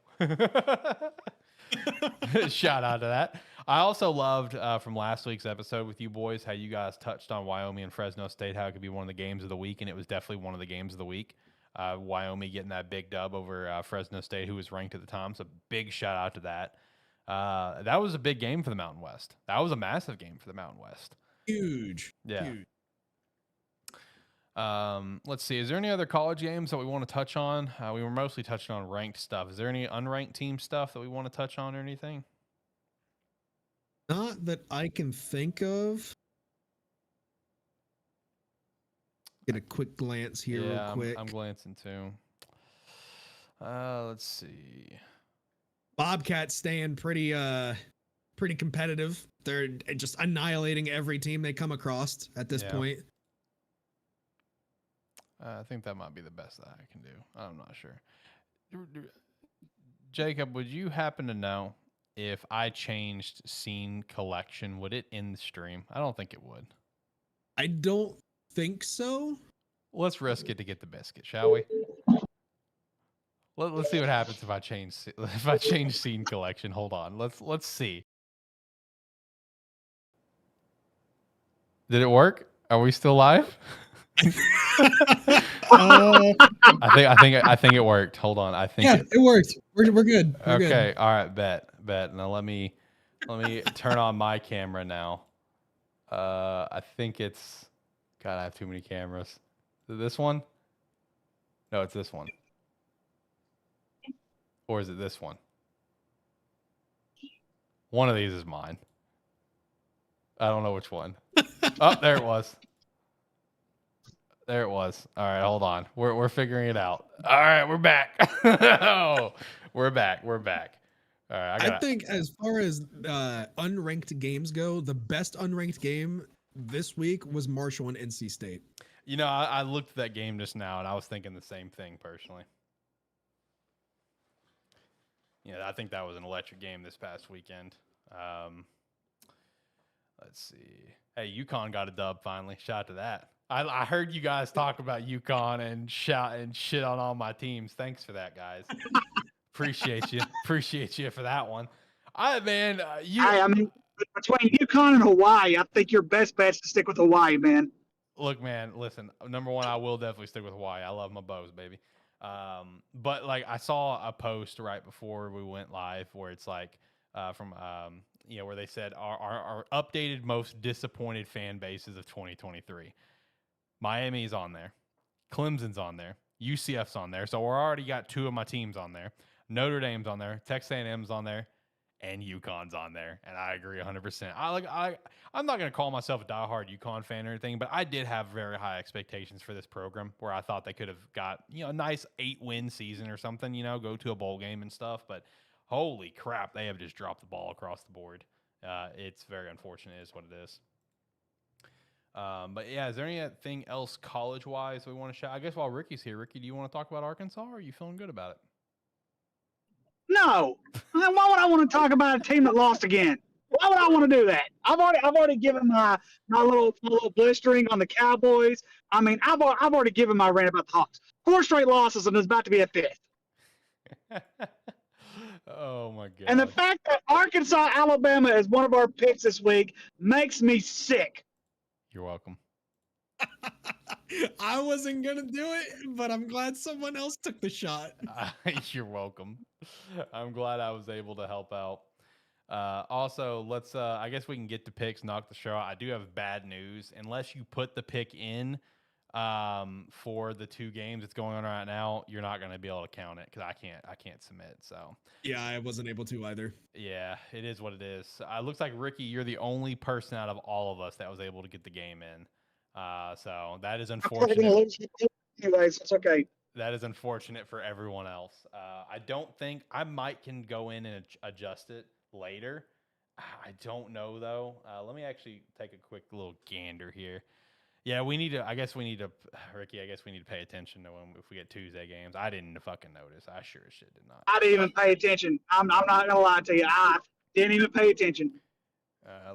Shout out to that. I also loved from last week's episode with you boys how you guys touched on Wyoming and Fresno State, how it could be one of the games of the week, and it was definitely one of the games of the week. Wyoming getting that big dub over Fresno State, who was ranked at the time. So big shout out to that. That was a big game for the Mountain West. That was a massive game for the Mountain West. Huge. Yeah. Huge. Let's see. Is there any other college games that we want to touch on? We were mostly touching on ranked stuff. Is there any unranked team stuff that we want to touch on or anything? Not that I can think of. Get a quick glance here real quick. I'm glancing too. Let's see. Bobcats staying pretty competitive. They're just annihilating every team they come across at this point. I think that might be the best that I can do. I'm not sure. Jacob, would you happen to know if I changed scene collection, would it end the stream? I don't think it would. I don't think so. Let's risk it to get the biscuit, shall we? Let's see what happens if I change scene collection. Hold on. Let's see. Did it work? Are we still live? I think it worked. Hold on. I think it worked. We're good. We're okay. good. All right. Bet. Now let me turn on my camera now. I think it's. God, I have too many cameras. Is it this one? No, it's this one. Or is it this one? One of these is mine. I don't know which one. Oh, there it was. There it was. All right, hold on. We're figuring it out. All right, we're back. Oh, we're back. All right, I think as far as unranked games go, the best unranked game this week was Marshall and NC State. You know, I looked at that game just now, and I was thinking the same thing personally. Yeah, I think that was an electric game this past weekend. Let's see. Hey, UConn got a dub finally. Shout out to that. I heard you guys talk about UConn and shout and shit on all my teams. Thanks for that, guys. Appreciate you. Appreciate you for that one. I mean, between UConn and Hawaii, I think your best bet's to stick with Hawaii, man. Look, man, listen, number one, I will definitely stick with Hawaii. I love my bows, baby. But like I saw a post right before we went live where it's like from where they said our updated most disappointed fan bases of 2023. Miami's on there, Clemson's on there, UCF's on there. So we're already got two of my teams on there. Notre Dame's on there, Texas A&M's on there, and UConn's on there. And I agree 100%. I'm not going to call myself a diehard UConn fan or anything, but I did have very high expectations for this program where I thought they could have got, a nice 8-win season or something, go to a bowl game and stuff. But holy crap, they have just dropped the ball across the board. It's very unfortunate is what it is. But yeah, is there anything else college-wise we want to shout? I guess while Ricky's here, Ricky, do you want to talk about Arkansas, or are you feeling good about it? No. Why would I want to talk about a team that lost again? Why would I want to do that? I've already given my little blistering on the Cowboys. I mean, I've already given my rant about the Hawks. 4 straight losses, and there's about to be a 5th. Oh my god! And the fact that Arkansas, Alabama is one of our picks this week makes me sick. You're welcome. I wasn't gonna do it, but I'm glad someone else took the shot. You're welcome. I'm glad I was able to help out. Also, let's I guess we can get to picks, knock the show out. I do have bad news. Unless you put the pick in for the 2 games that's going on right now, you're not going to be able to count it because I can't submit. So yeah, I wasn't able to either. Yeah, it is what it is. It looks like Ricky, you're the only person out of all of us that was able to get the game in. So that is unfortunate. Anyways, it's okay. That is unfortunate for everyone else. I don't think I can go in and adjust it later. I don't know though. Let me actually take a quick little gander here. Yeah, Ricky, I guess we need to pay attention to if we get Tuesday games. I didn't fucking notice. I sure as shit did not. I didn't even pay attention. I'm not going to lie to you. I didn't even pay attention.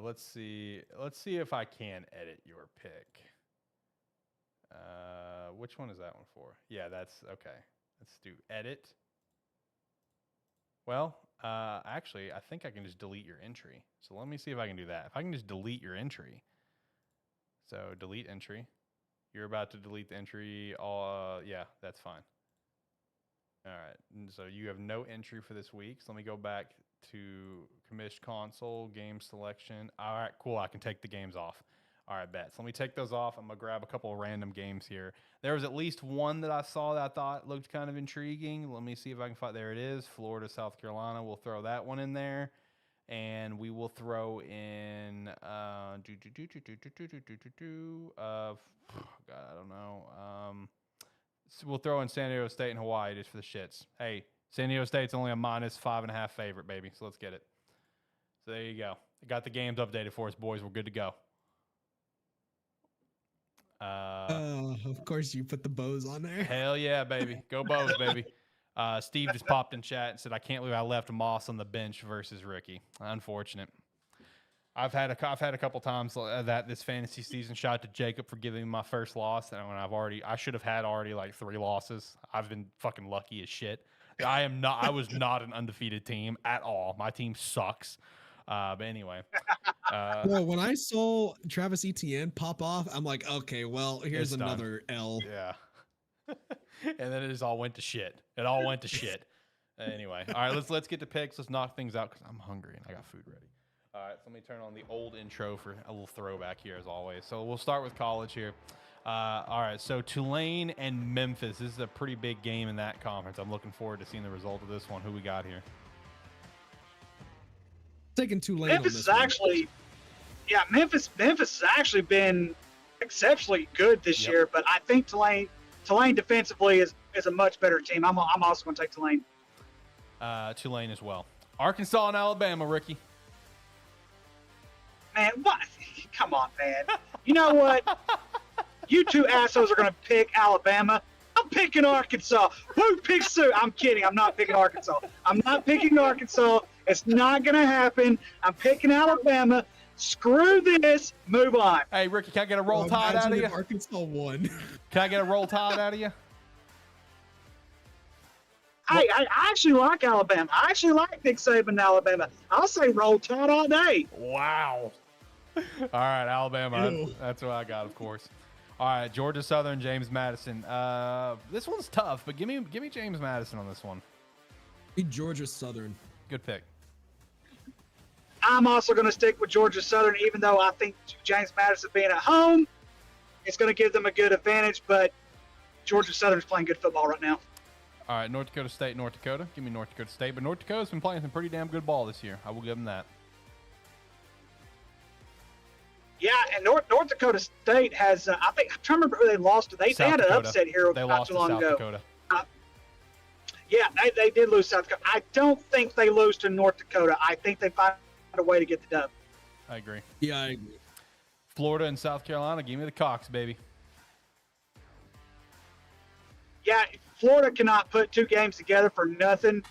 Let's see. Let's see if I can edit your pick. Which one is that one for? Yeah, that's okay. Let's do edit. Well, actually, I think I can just delete your entry. So let me see if I can do that. If I can just delete your entry. So delete entry. You're about to delete the entry. Yeah, that's fine. All right. And so you have no entry for this week. So let me go back to commish console, game selection. All right, cool. I can take the games off. All right, bet. So let me take those off. I'm going to grab a couple of random games here. There was at least one that I saw that I thought looked kind of intriguing. Let me see if I can find. There it is. Florida, South Carolina. We'll throw that one in there. And we will throw in, God, I don't know. So we'll throw in San Diego State and Hawaii just for the shits. Hey, San Diego State's only a -5.5 favorite, baby. So let's get it. So there you go. I got the games updated for us, boys. We're good to go. Of course you put the bows on there. Hell yeah, baby. Go Bows, baby. Steve just popped in chat and said, I can't believe I left Moss on the bench versus Ricky. Unfortunate. I've had a couple times that this fantasy season shot to Jacob for giving me my first loss, and when I should have had already like 3 losses. I've been fucking lucky as shit. I was not an undefeated team at all. My team sucks. But anyway. Well, when I saw Travis Etienne pop off, I'm like, okay, well, here's another L. Yeah. And then it just all went to shit. It all went to shit. Anyway, all right, let's get to picks. Let's knock things out because I'm hungry and I got food ready. All right, so let me turn on the old intro for a little throwback here as always. So we'll start with college here. All right, so Tulane and Memphis. This is a pretty big game in that conference. I'm looking forward to seeing the result of this one. Who we got here? Taking Tulane. Memphis is actually, Memphis has actually been exceptionally good this year, but I think Tulane defensively is a much better team. I'm also going to take Tulane. Tulane as well. Arkansas and Alabama, Ricky. Man, what? Come on, man. You know what? You two assholes are going to pick Alabama. I'm picking Arkansas. Who picks Sue? I'm kidding. I'm not picking Arkansas. I'm not picking Arkansas. It's not going to happen. I'm picking Alabama. Screw this. Move on. Hey, Ricky, can I get a roll tide out of you? Arkansas won. Can I get a roll tide out of you? I actually like Alabama. I actually like Nick Saban in Alabama. I'll say roll tide all day. Wow. All right, Alabama. Ew. That's what I got, of course. All right, Georgia Southern, James Madison. This one's tough, but give me James Madison on this one. Georgia Southern. Good pick. I'm also going to stick with Georgia Southern, even though I think James Madison being at home, it's going to give them a good advantage, but Georgia Southern's playing good football right now. All right, North Dakota State, North Dakota. Give me North Dakota State, but North Dakota's been playing some pretty damn good ball this year. I will give them that. Yeah, and North Dakota State has, I'm trying to remember who they lost to. They had an upset here not too long ago. Dakota. Yeah, they did lose South Dakota. I don't think they lose to North Dakota. I think they find a way to get the dub. I agree. Yeah, I agree. Florida and South Carolina, give me the Cox, baby. Yeah, Florida cannot put 2 games together for nothing.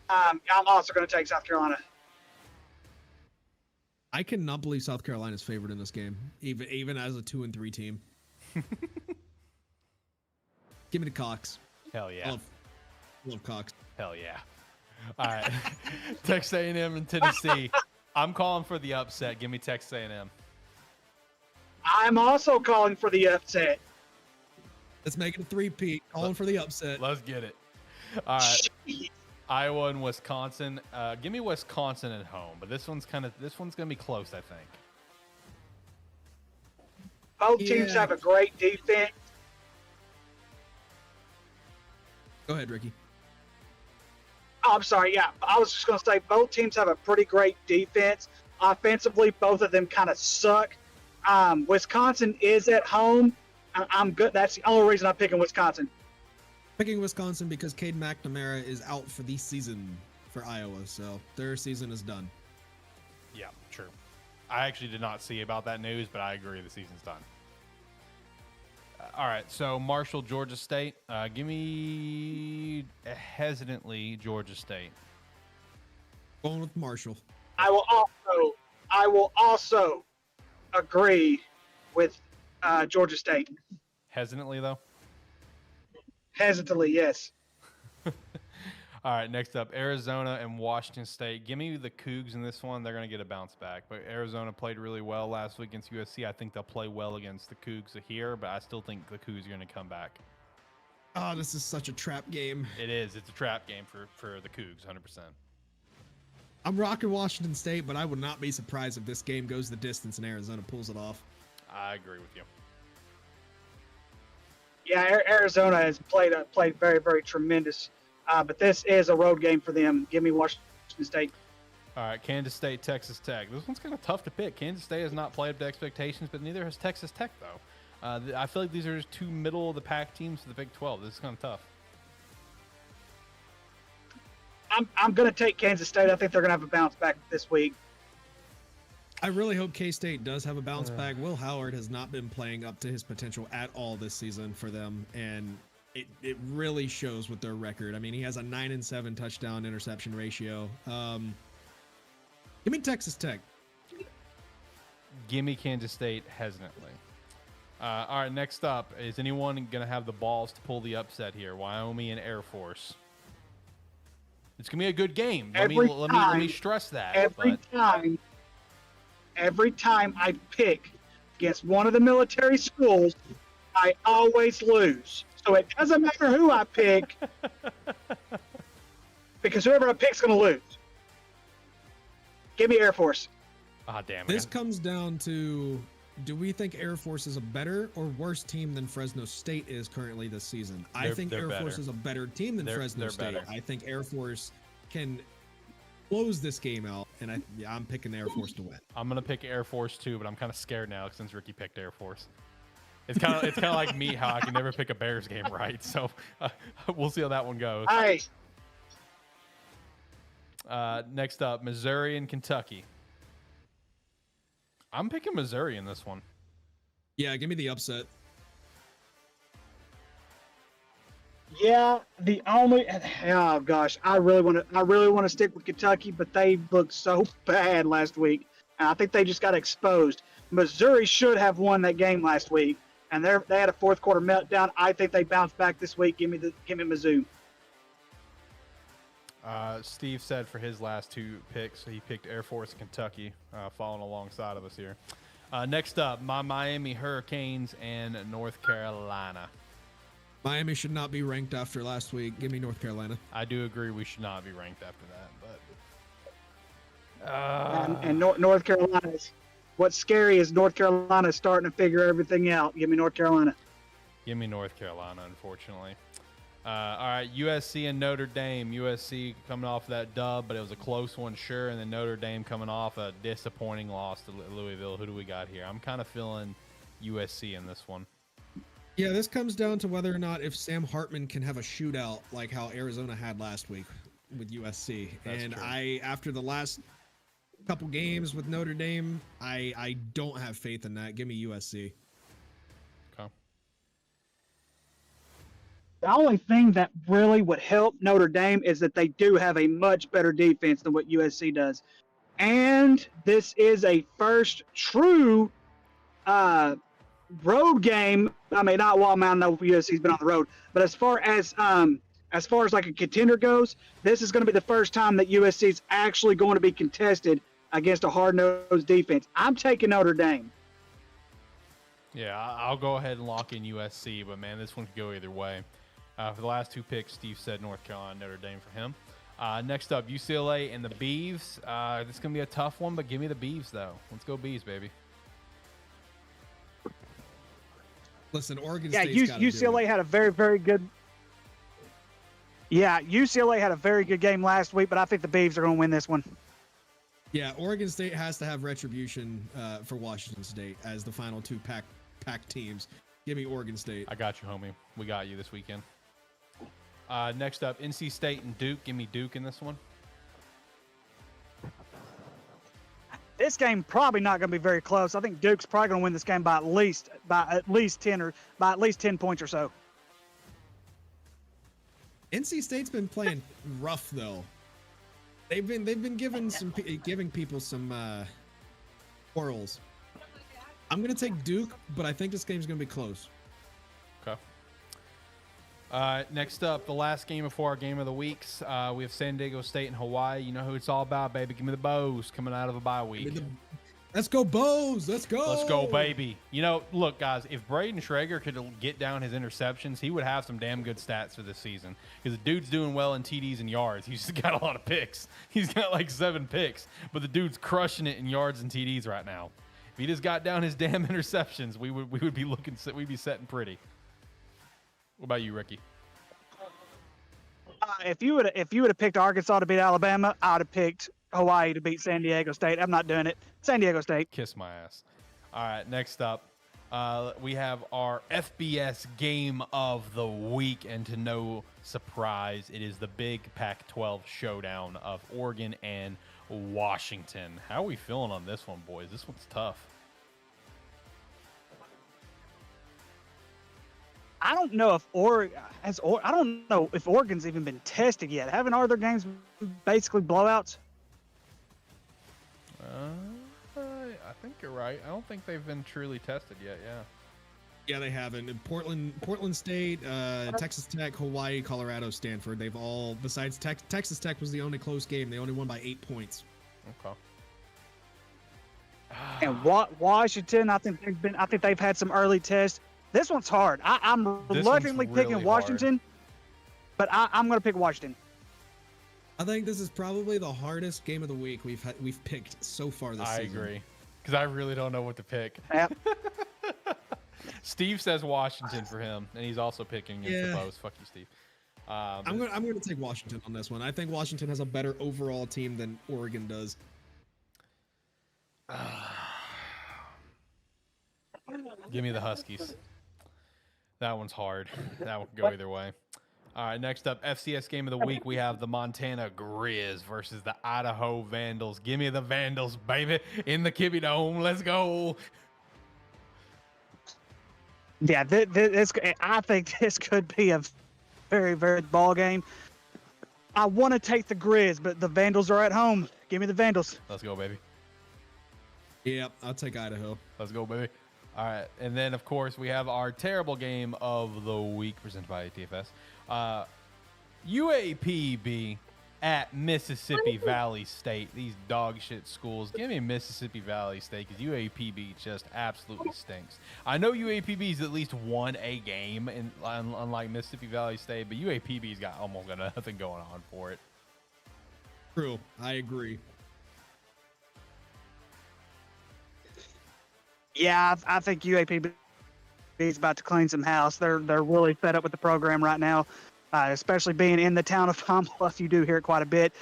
I'm also going to take South Carolina. I cannot believe South Carolina's favored in this game, even as a 2-3 team. Give me the Cox. Hell yeah. Love Cox. Hell yeah. All right. Texas A&M and Tennessee. I'm calling for the upset. Give me Texas A&M. I'm also calling for the upset. Let's make it a 3-peat. Calling for the upset. Let's get it. All right. Iowa and Wisconsin. Give me Wisconsin at home, but this one's gonna be close, I think. Both teams have a great defense. Go ahead, Ricky. Oh, I'm sorry. Yeah, I was just going to say both teams have a pretty great defense. Offensively, both of them kind of suck. Wisconsin is at home. I'm good. That's the only reason I'm picking Wisconsin. Picking Wisconsin because Cade McNamara is out for the season for Iowa, so their season is done. Yeah, true. I actually did not see about that news, but I agree the season's done. All right, so Marshall, Georgia State. Give me hesitantly Georgia State. Going with Marshall. I will I will also agree with Georgia State. Hesitantly, though. Hesitantly, yes. All right, next up, Arizona and Washington State. Give me the Cougs in this one. They're going to get a bounce back. But Arizona played really well last week against USC. I think they'll play well against the Cougs here, but I still think the Cougs are going to come back. Oh, this is such a trap game. It is. It's a trap game for the Cougs, 100%. I'm rocking Washington State, but I would not be surprised if this game goes the distance and Arizona pulls it off. I agree with you. Yeah, Arizona has played very, very tremendous. But this is a road game for them. Give me Washington State. All right, Kansas State, Texas Tech. This one's kind of tough to pick. Kansas State has not played up to expectations, but neither has Texas Tech, though. I feel like these are just two middle-of-the-pack teams for the Big 12. This is kind of tough. I'm going to take Kansas State. I think they're going to have a bounce back this week. I really hope K-State does have a bounce back. Will Howard has not been playing up to his potential at all this season for them, and it really shows with their record. I mean, he has a 9-7 touchdown interception ratio. Give me Texas Tech. Give me Kansas State hesitantly. All right, next up, is anyone going to have the balls to pull the upset here? Wyoming and Air Force. It's going to be a good game. Let me stress that. Every time I pick against one of the military schools, I always lose. So it doesn't matter who I pick, because whoever I pick is going to lose. Give me Air Force. Ah, damn it. This comes down to, do we think Air Force is a better or worse team than Fresno State is currently this season? I think Air Force is a better team than Fresno State. Better. I think Air Force can close this game out, and I'm picking Air Force to win. I'm going to pick Air Force too, but I'm kind of scared now since Ricky picked Air Force. It's kind of like me, how I can never pick a Bears game right. So we'll see how that one goes. All right. Next up, Missouri and Kentucky. I'm picking Missouri in this one. Yeah, give me the upset. Yeah, oh gosh, I really want to stick with Kentucky, but they looked so bad last week, and I think they just got exposed. Missouri should have won that game last week, and they had a fourth quarter meltdown. I think they bounced back this week. Give me Mizzou. Steve said for his last two picks, he picked Air Force and Kentucky, following alongside of us here. Next up, my Miami Hurricanes and North Carolina. Miami should not be ranked after last week. Give me North Carolina. I do agree we should not be ranked after that, but and North Carolina. What's scary is North Carolina is starting to figure everything out. Give me North Carolina. Give me North Carolina, unfortunately. All right, USC and Notre Dame. USC coming off that dub, but it was a close one, sure. And then Notre Dame coming off a disappointing loss to Louisville. Who do we got here? I'm kind of feeling USC in this one. Yeah, this comes down to whether or not if Sam Hartman can have a shootout like how Arizona had last week with USC. That's and true. After the last couple games with Notre Dame, I don't have faith in that. Give me USC. Okay. The only thing that really would help Notre Dame is that they do have a much better defense than what USC does. And this is a first true road game. I mean, not Walmart. I know USC's been on the road, but as far as like a contender goes, this is going to be the first time that USC is actually going to be contested against a hard-nosed defense. I'm taking Notre Dame. Yeah, I'll go ahead and lock in USC, but man, this one could go either way. For the last two picks, Steve said North Carolina, Notre Dame for him. Next up, UCLA and the Beavs. This is going to be a tough one, but give me the Beavs, though. Let's go Beavs, baby. Listen, Oregon Yeah, State's gotta UCLA do it. had a very, very good. Yeah, UCLA had a very good game last week, but I think the Beavs are going to win this one. Yeah, Oregon State has to have retribution for Washington State as the final two pack teams. Give me Oregon State. I got you, homie. We got you this weekend. Next up, NC State and Duke. Give me Duke in this one. This game probably not going to be very close. I think Duke's probably going to win this game by at least 10 points or so. NC State's been playing rough though. They've been giving people some Orioles. I'm gonna take Duke, but I think this game's gonna be close. Okay. Next up, the last game before our game of the weeks. We have San Diego State and Hawaii. You know who it's all about, baby. Give me the Bows coming out of a bye week. Let's go, Bows. Let's go. Let's go, baby. You know, look, guys, if Braden Schrager could get down his interceptions, he would have some damn good stats for this season. Because the dude's doing well in TDs and yards. He's just got a lot of picks. He's got like 7 picks, but the dude's crushing it in yards and TDs right now. If he just got down his damn interceptions, we would be looking, we'd be setting pretty. What about you, Ricky? If you would have picked Arkansas to beat Alabama, I'd have picked Hawaii to beat San Diego State. I'm not doing it. San Diego State. Kiss my ass. All right, next up, we have our FBS game of the week, and to no surprise, it is the big Pac-12 showdown of Oregon and Washington. How are we feeling on this one, boys? This one's tough. I don't know if I don't know if Oregon's even been tested yet. Haven't all their games basically blowouts? I think you're right. I don't think they've been truly tested yet. Yeah. Yeah, they haven't. In Portland State, Texas Tech, Hawaii, Colorado, Stanford. They've all, besides Texas Tech was the only close game. They only won by 8 points. Okay. And Washington, I think they've had some early tests. This one's hard. I'm reluctantly really picking Washington, but I'm going to pick Washington. I think this is probably the hardest game of the week we've picked so far this season. I agree, because I really don't know what to pick. Yep. Steve says Washington for him, and he's also picking against the Bows. Fuck you, Steve. I'm gonna take Washington on this one. I think Washington has a better overall team than Oregon does. Give me the Huskies. That one's hard. That one can go either way. All right, next up, FCS game of the week. We have the Montana Grizz versus the Idaho Vandals. Give me the Vandals, baby, in the Kibby Dome. Let's go. Yeah, I think this could be a very, very ball game. I want to take the Grizz, but the Vandals are at home. Give me the Vandals. Let's go, baby. Yep, I'll take Idaho. Let's go, baby. All right, and then, of course, we have our terrible game of the week presented by ATFS. UAPB at Mississippi Valley State. These dog shit schools. Give me Mississippi Valley State, because UAPB just absolutely stinks. I know UAPB's at least won a game, unlike Mississippi Valley State, but UAPB's got almost got nothing going on for it. True, I agree. Yeah, I think UAPB is about to clean some house. They're really fed up with the program right now, especially being in the town of Pine Bluff. You do hear it quite a bit.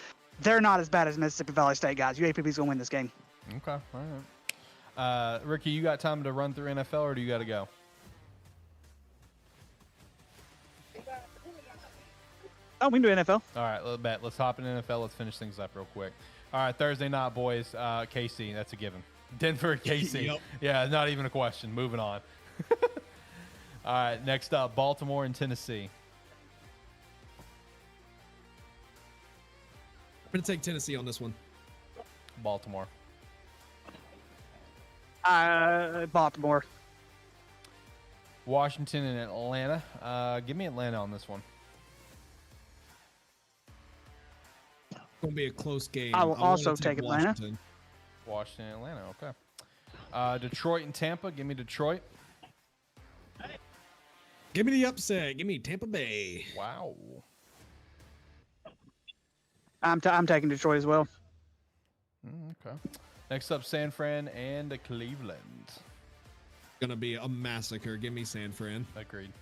They're not as bad as Mississippi Valley State, guys. UAPB's going to win this game. Okay, all right. Ricky, you got time to run through NFL, or do you got to go? Oh, we can do NFL. All right, let's hop in NFL. Let's finish things up real quick. All right, Thursday night, boys. KC, that's a given. Denver, KC. Yep. Yeah, not even a question. Moving on. All right, next up, Baltimore and Tennessee. I'm going to take Tennessee on this one. Baltimore. Baltimore. Washington and Atlanta. Give me Atlanta on this one. It's going to be a close game. I will also wanna take Atlanta. Washington and Atlanta, okay. Detroit and Tampa. Give me Detroit. Give me the upset. Give me Tampa Bay. Wow. I'm taking Detroit as well. Okay. Next up, San Fran and Cleveland. Gonna be a massacre. Give me San Fran. Agreed.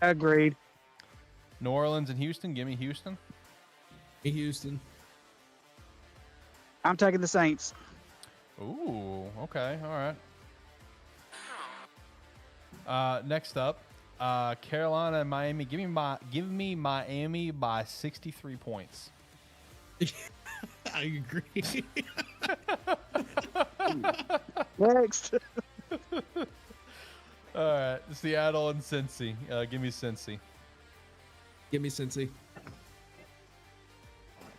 Agreed. New Orleans and Houston. Give me Houston. Hey, Houston. I'm taking the Saints. Ooh, okay, all right. Next up, Carolina and Miami. Give me Miami by 63 points. I agree. Next. All right, Seattle and Cincy. Give me Cincy. Give me Cincy.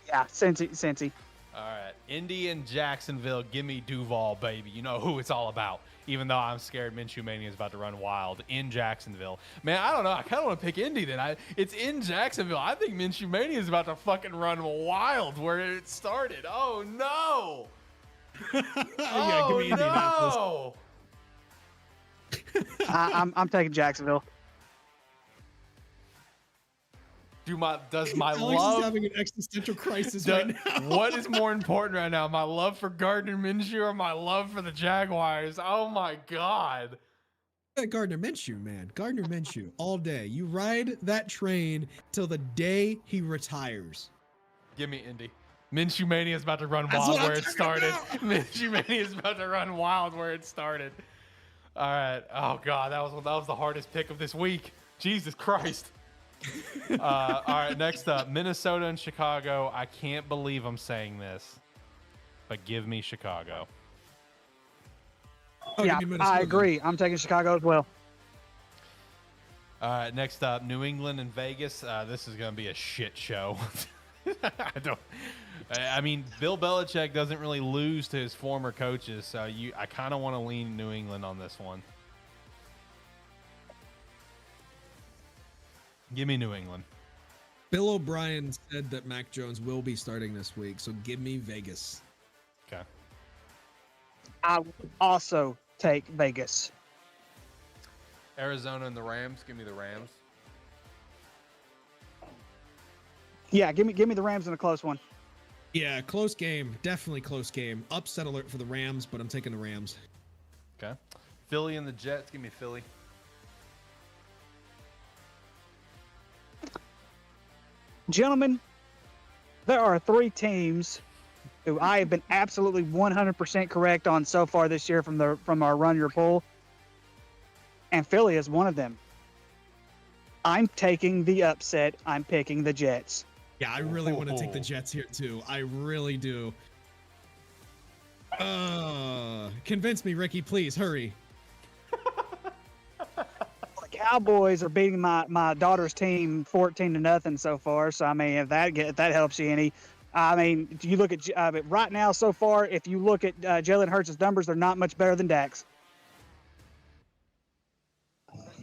Yeah, Cincy. All right. Indy and Jacksonville. Give me Duval, baby. You know who it's all about. Even though I'm scared Minshew Mania is about to run wild in Jacksonville. Man, I don't know. I kind of want to pick Indy then. It's in Jacksonville. I think Minshew Mania is about to fucking run wild where it started. Oh, no. Yeah, give me Indianapolis. No. I'm taking Jacksonville. Does my Alex love is having an existential crisis right now. What is more important right now? My love for Gardner Minshew or my love for the Jaguars? Oh my God. Gardner Minshew, man. Gardner Minshew all day. You ride that train till the day he retires. Give me Indy. Minshew Mania is about to run That's wild what I'm where it talking started. about. Minshew Mania is about to run wild where it started. All right. Oh God, that was the hardest pick of this week. Jesus Christ. All right, next up, Minnesota and Chicago. I can't believe I'm saying this, but give me Chicago. Oh, Yeah, you mean Minnesota. I agree. I'm taking Chicago as well. All right, next up, New England and Vegas. This is going to be a shit show. I mean, Bill Belichick doesn't really lose to his former coaches, so I kind of want to lean New England on this one. Give me New England. Bill O'Brien said that Mac Jones will be starting this week, so give me Vegas. Okay. I would also take Vegas. Arizona and the Rams. Give me the Rams. Yeah, give me the Rams in a close one. Yeah, close game. Definitely close game. Upset alert for the Rams, but I'm taking the Rams. Okay. Philly and the Jets. Give me Philly. Gentlemen, there are 3 teams who I have been absolutely 100% correct on so far this year from our Run Your Poll, and Philly is one of them. I'm taking the upset. I'm picking the Jets. Yeah, I really want to take the Jets here too. I really do. Convince me, Ricky, please hurry. The Cowboys are beating my daughter's team 14-0 so far. So I mean, if that helps you any, I mean, you look at right now so far. If you look at Jalen Hurts' numbers, they're not much better than Dak's.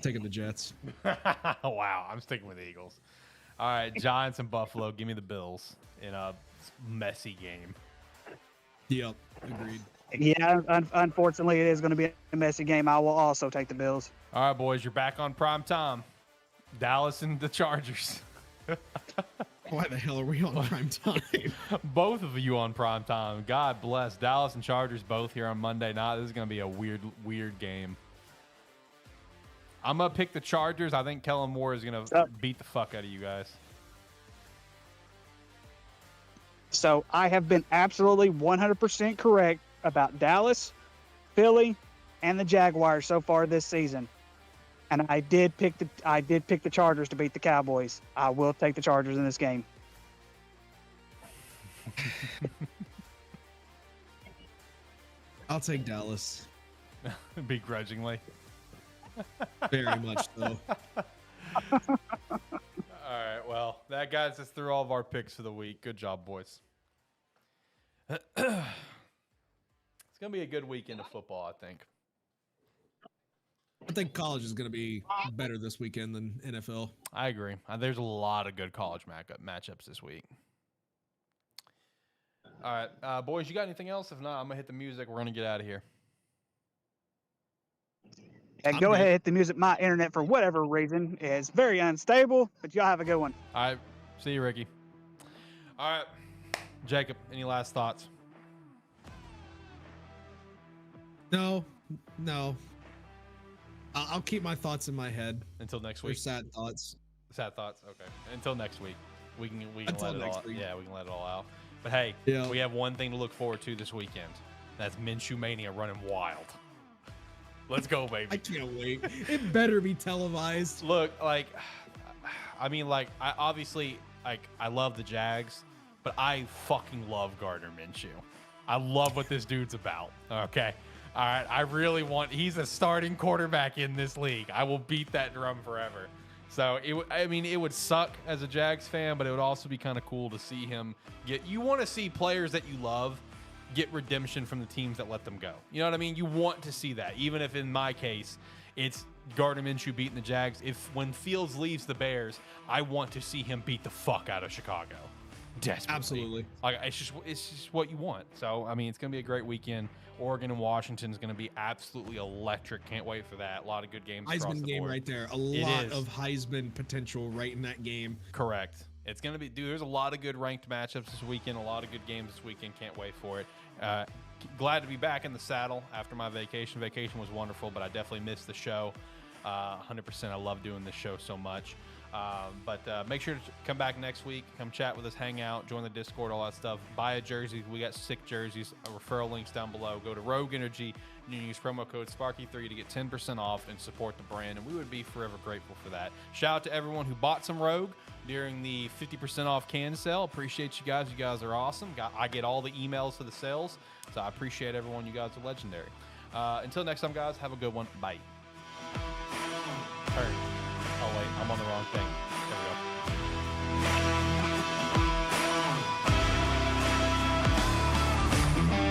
Taking the Jets. Wow, I'm sticking with the Eagles. All right, Giants and Buffalo. Give me the Bills in a messy game. Yep, agreed. Yeah, unfortunately, it is going to be a messy game. I will also take the Bills. All right, boys, you're back on prime time. Dallas and the Chargers. Why the hell are we on prime time? Both of you on prime time. God bless. Dallas and Chargers both here on Monday night. This is going to be a weird game. I'm going to pick the Chargers. I think Kellen Moore is going to beat the fuck out of you guys. So I have been absolutely 100% correct about Dallas, Philly, and the Jaguars so far this season. And I did pick the Chargers to beat the Cowboys. I will take the Chargers in this game. I'll take Dallas. Begrudgingly. Very much so. All right, well, that guys us through all of our picks for the week. Good job, boys. It's going to be a good weekend of football, I think. I think college is going to be better this weekend than NFL. I agree. There's a lot of good college matchups this week. All right, boys, you got anything else? If not, I'm going to hit the music. We're going to get out of here. And go ahead, hit the music. My internet, for whatever reason, is very unstable, but y'all have a good one. All right, see you, Ricky. All right, Jacob, any last thoughts? No. I'll keep my thoughts in my head. Until next They're week. sad thoughts. Sad thoughts. Okay. Until next week, we can Until let it next all. week. Yeah, we can let it all out. But hey, Yeah. we have one thing to look forward to this weekend. That's Minshew Mania running wild. Let's go, baby. I can't wait. It better be televised. Look, like, I mean, like, I obviously, like, I love the Jags, but I fucking love Gardner Minshew. I love what this dude's about. Okay. All right. I really want, he's a starting quarterback in this league. I will beat that drum forever. So it would suck as a Jags fan, but it would also be kind of cool to see him get. You want to see players that you love get redemption from the teams that let them go. You know what I mean? You want to see that, even if in my case it's Gardner Minshew beating the Jags. If when Fields leaves the Bears, I want to see him beat the fuck out of Chicago. Desperately. Absolutely. Like it's just what you want. So I mean, it's gonna be a great weekend. Oregon and Washington is going to be absolutely electric. Can't wait for that. A lot of good games. Heisman game right there. A lot of Heisman potential right in that game. Correct. It's going to be, dude, there's a lot of good ranked matchups this weekend. A lot of good games this weekend. Can't wait for it. Glad to be back in the saddle after my vacation. Vacation was wonderful, but I definitely missed the show. 100%. I love doing this show so much. But make sure to come back next week. Come chat with us, hang out, join the Discord, all that stuff. Buy a jersey. We got sick jerseys. Referral links down below. Go to Rogue Energy and you use promo code Sparky3 to get 10% off and support the brand. And we would be forever grateful for that. Shout out to everyone who bought some Rogue during the 50% off can sale. Appreciate you guys. You guys are awesome. I get all the emails for the sales. So I appreciate everyone. You guys are legendary. Until next time, guys, have a good one. Bye. Oh, wait, I'm on the wrong thing.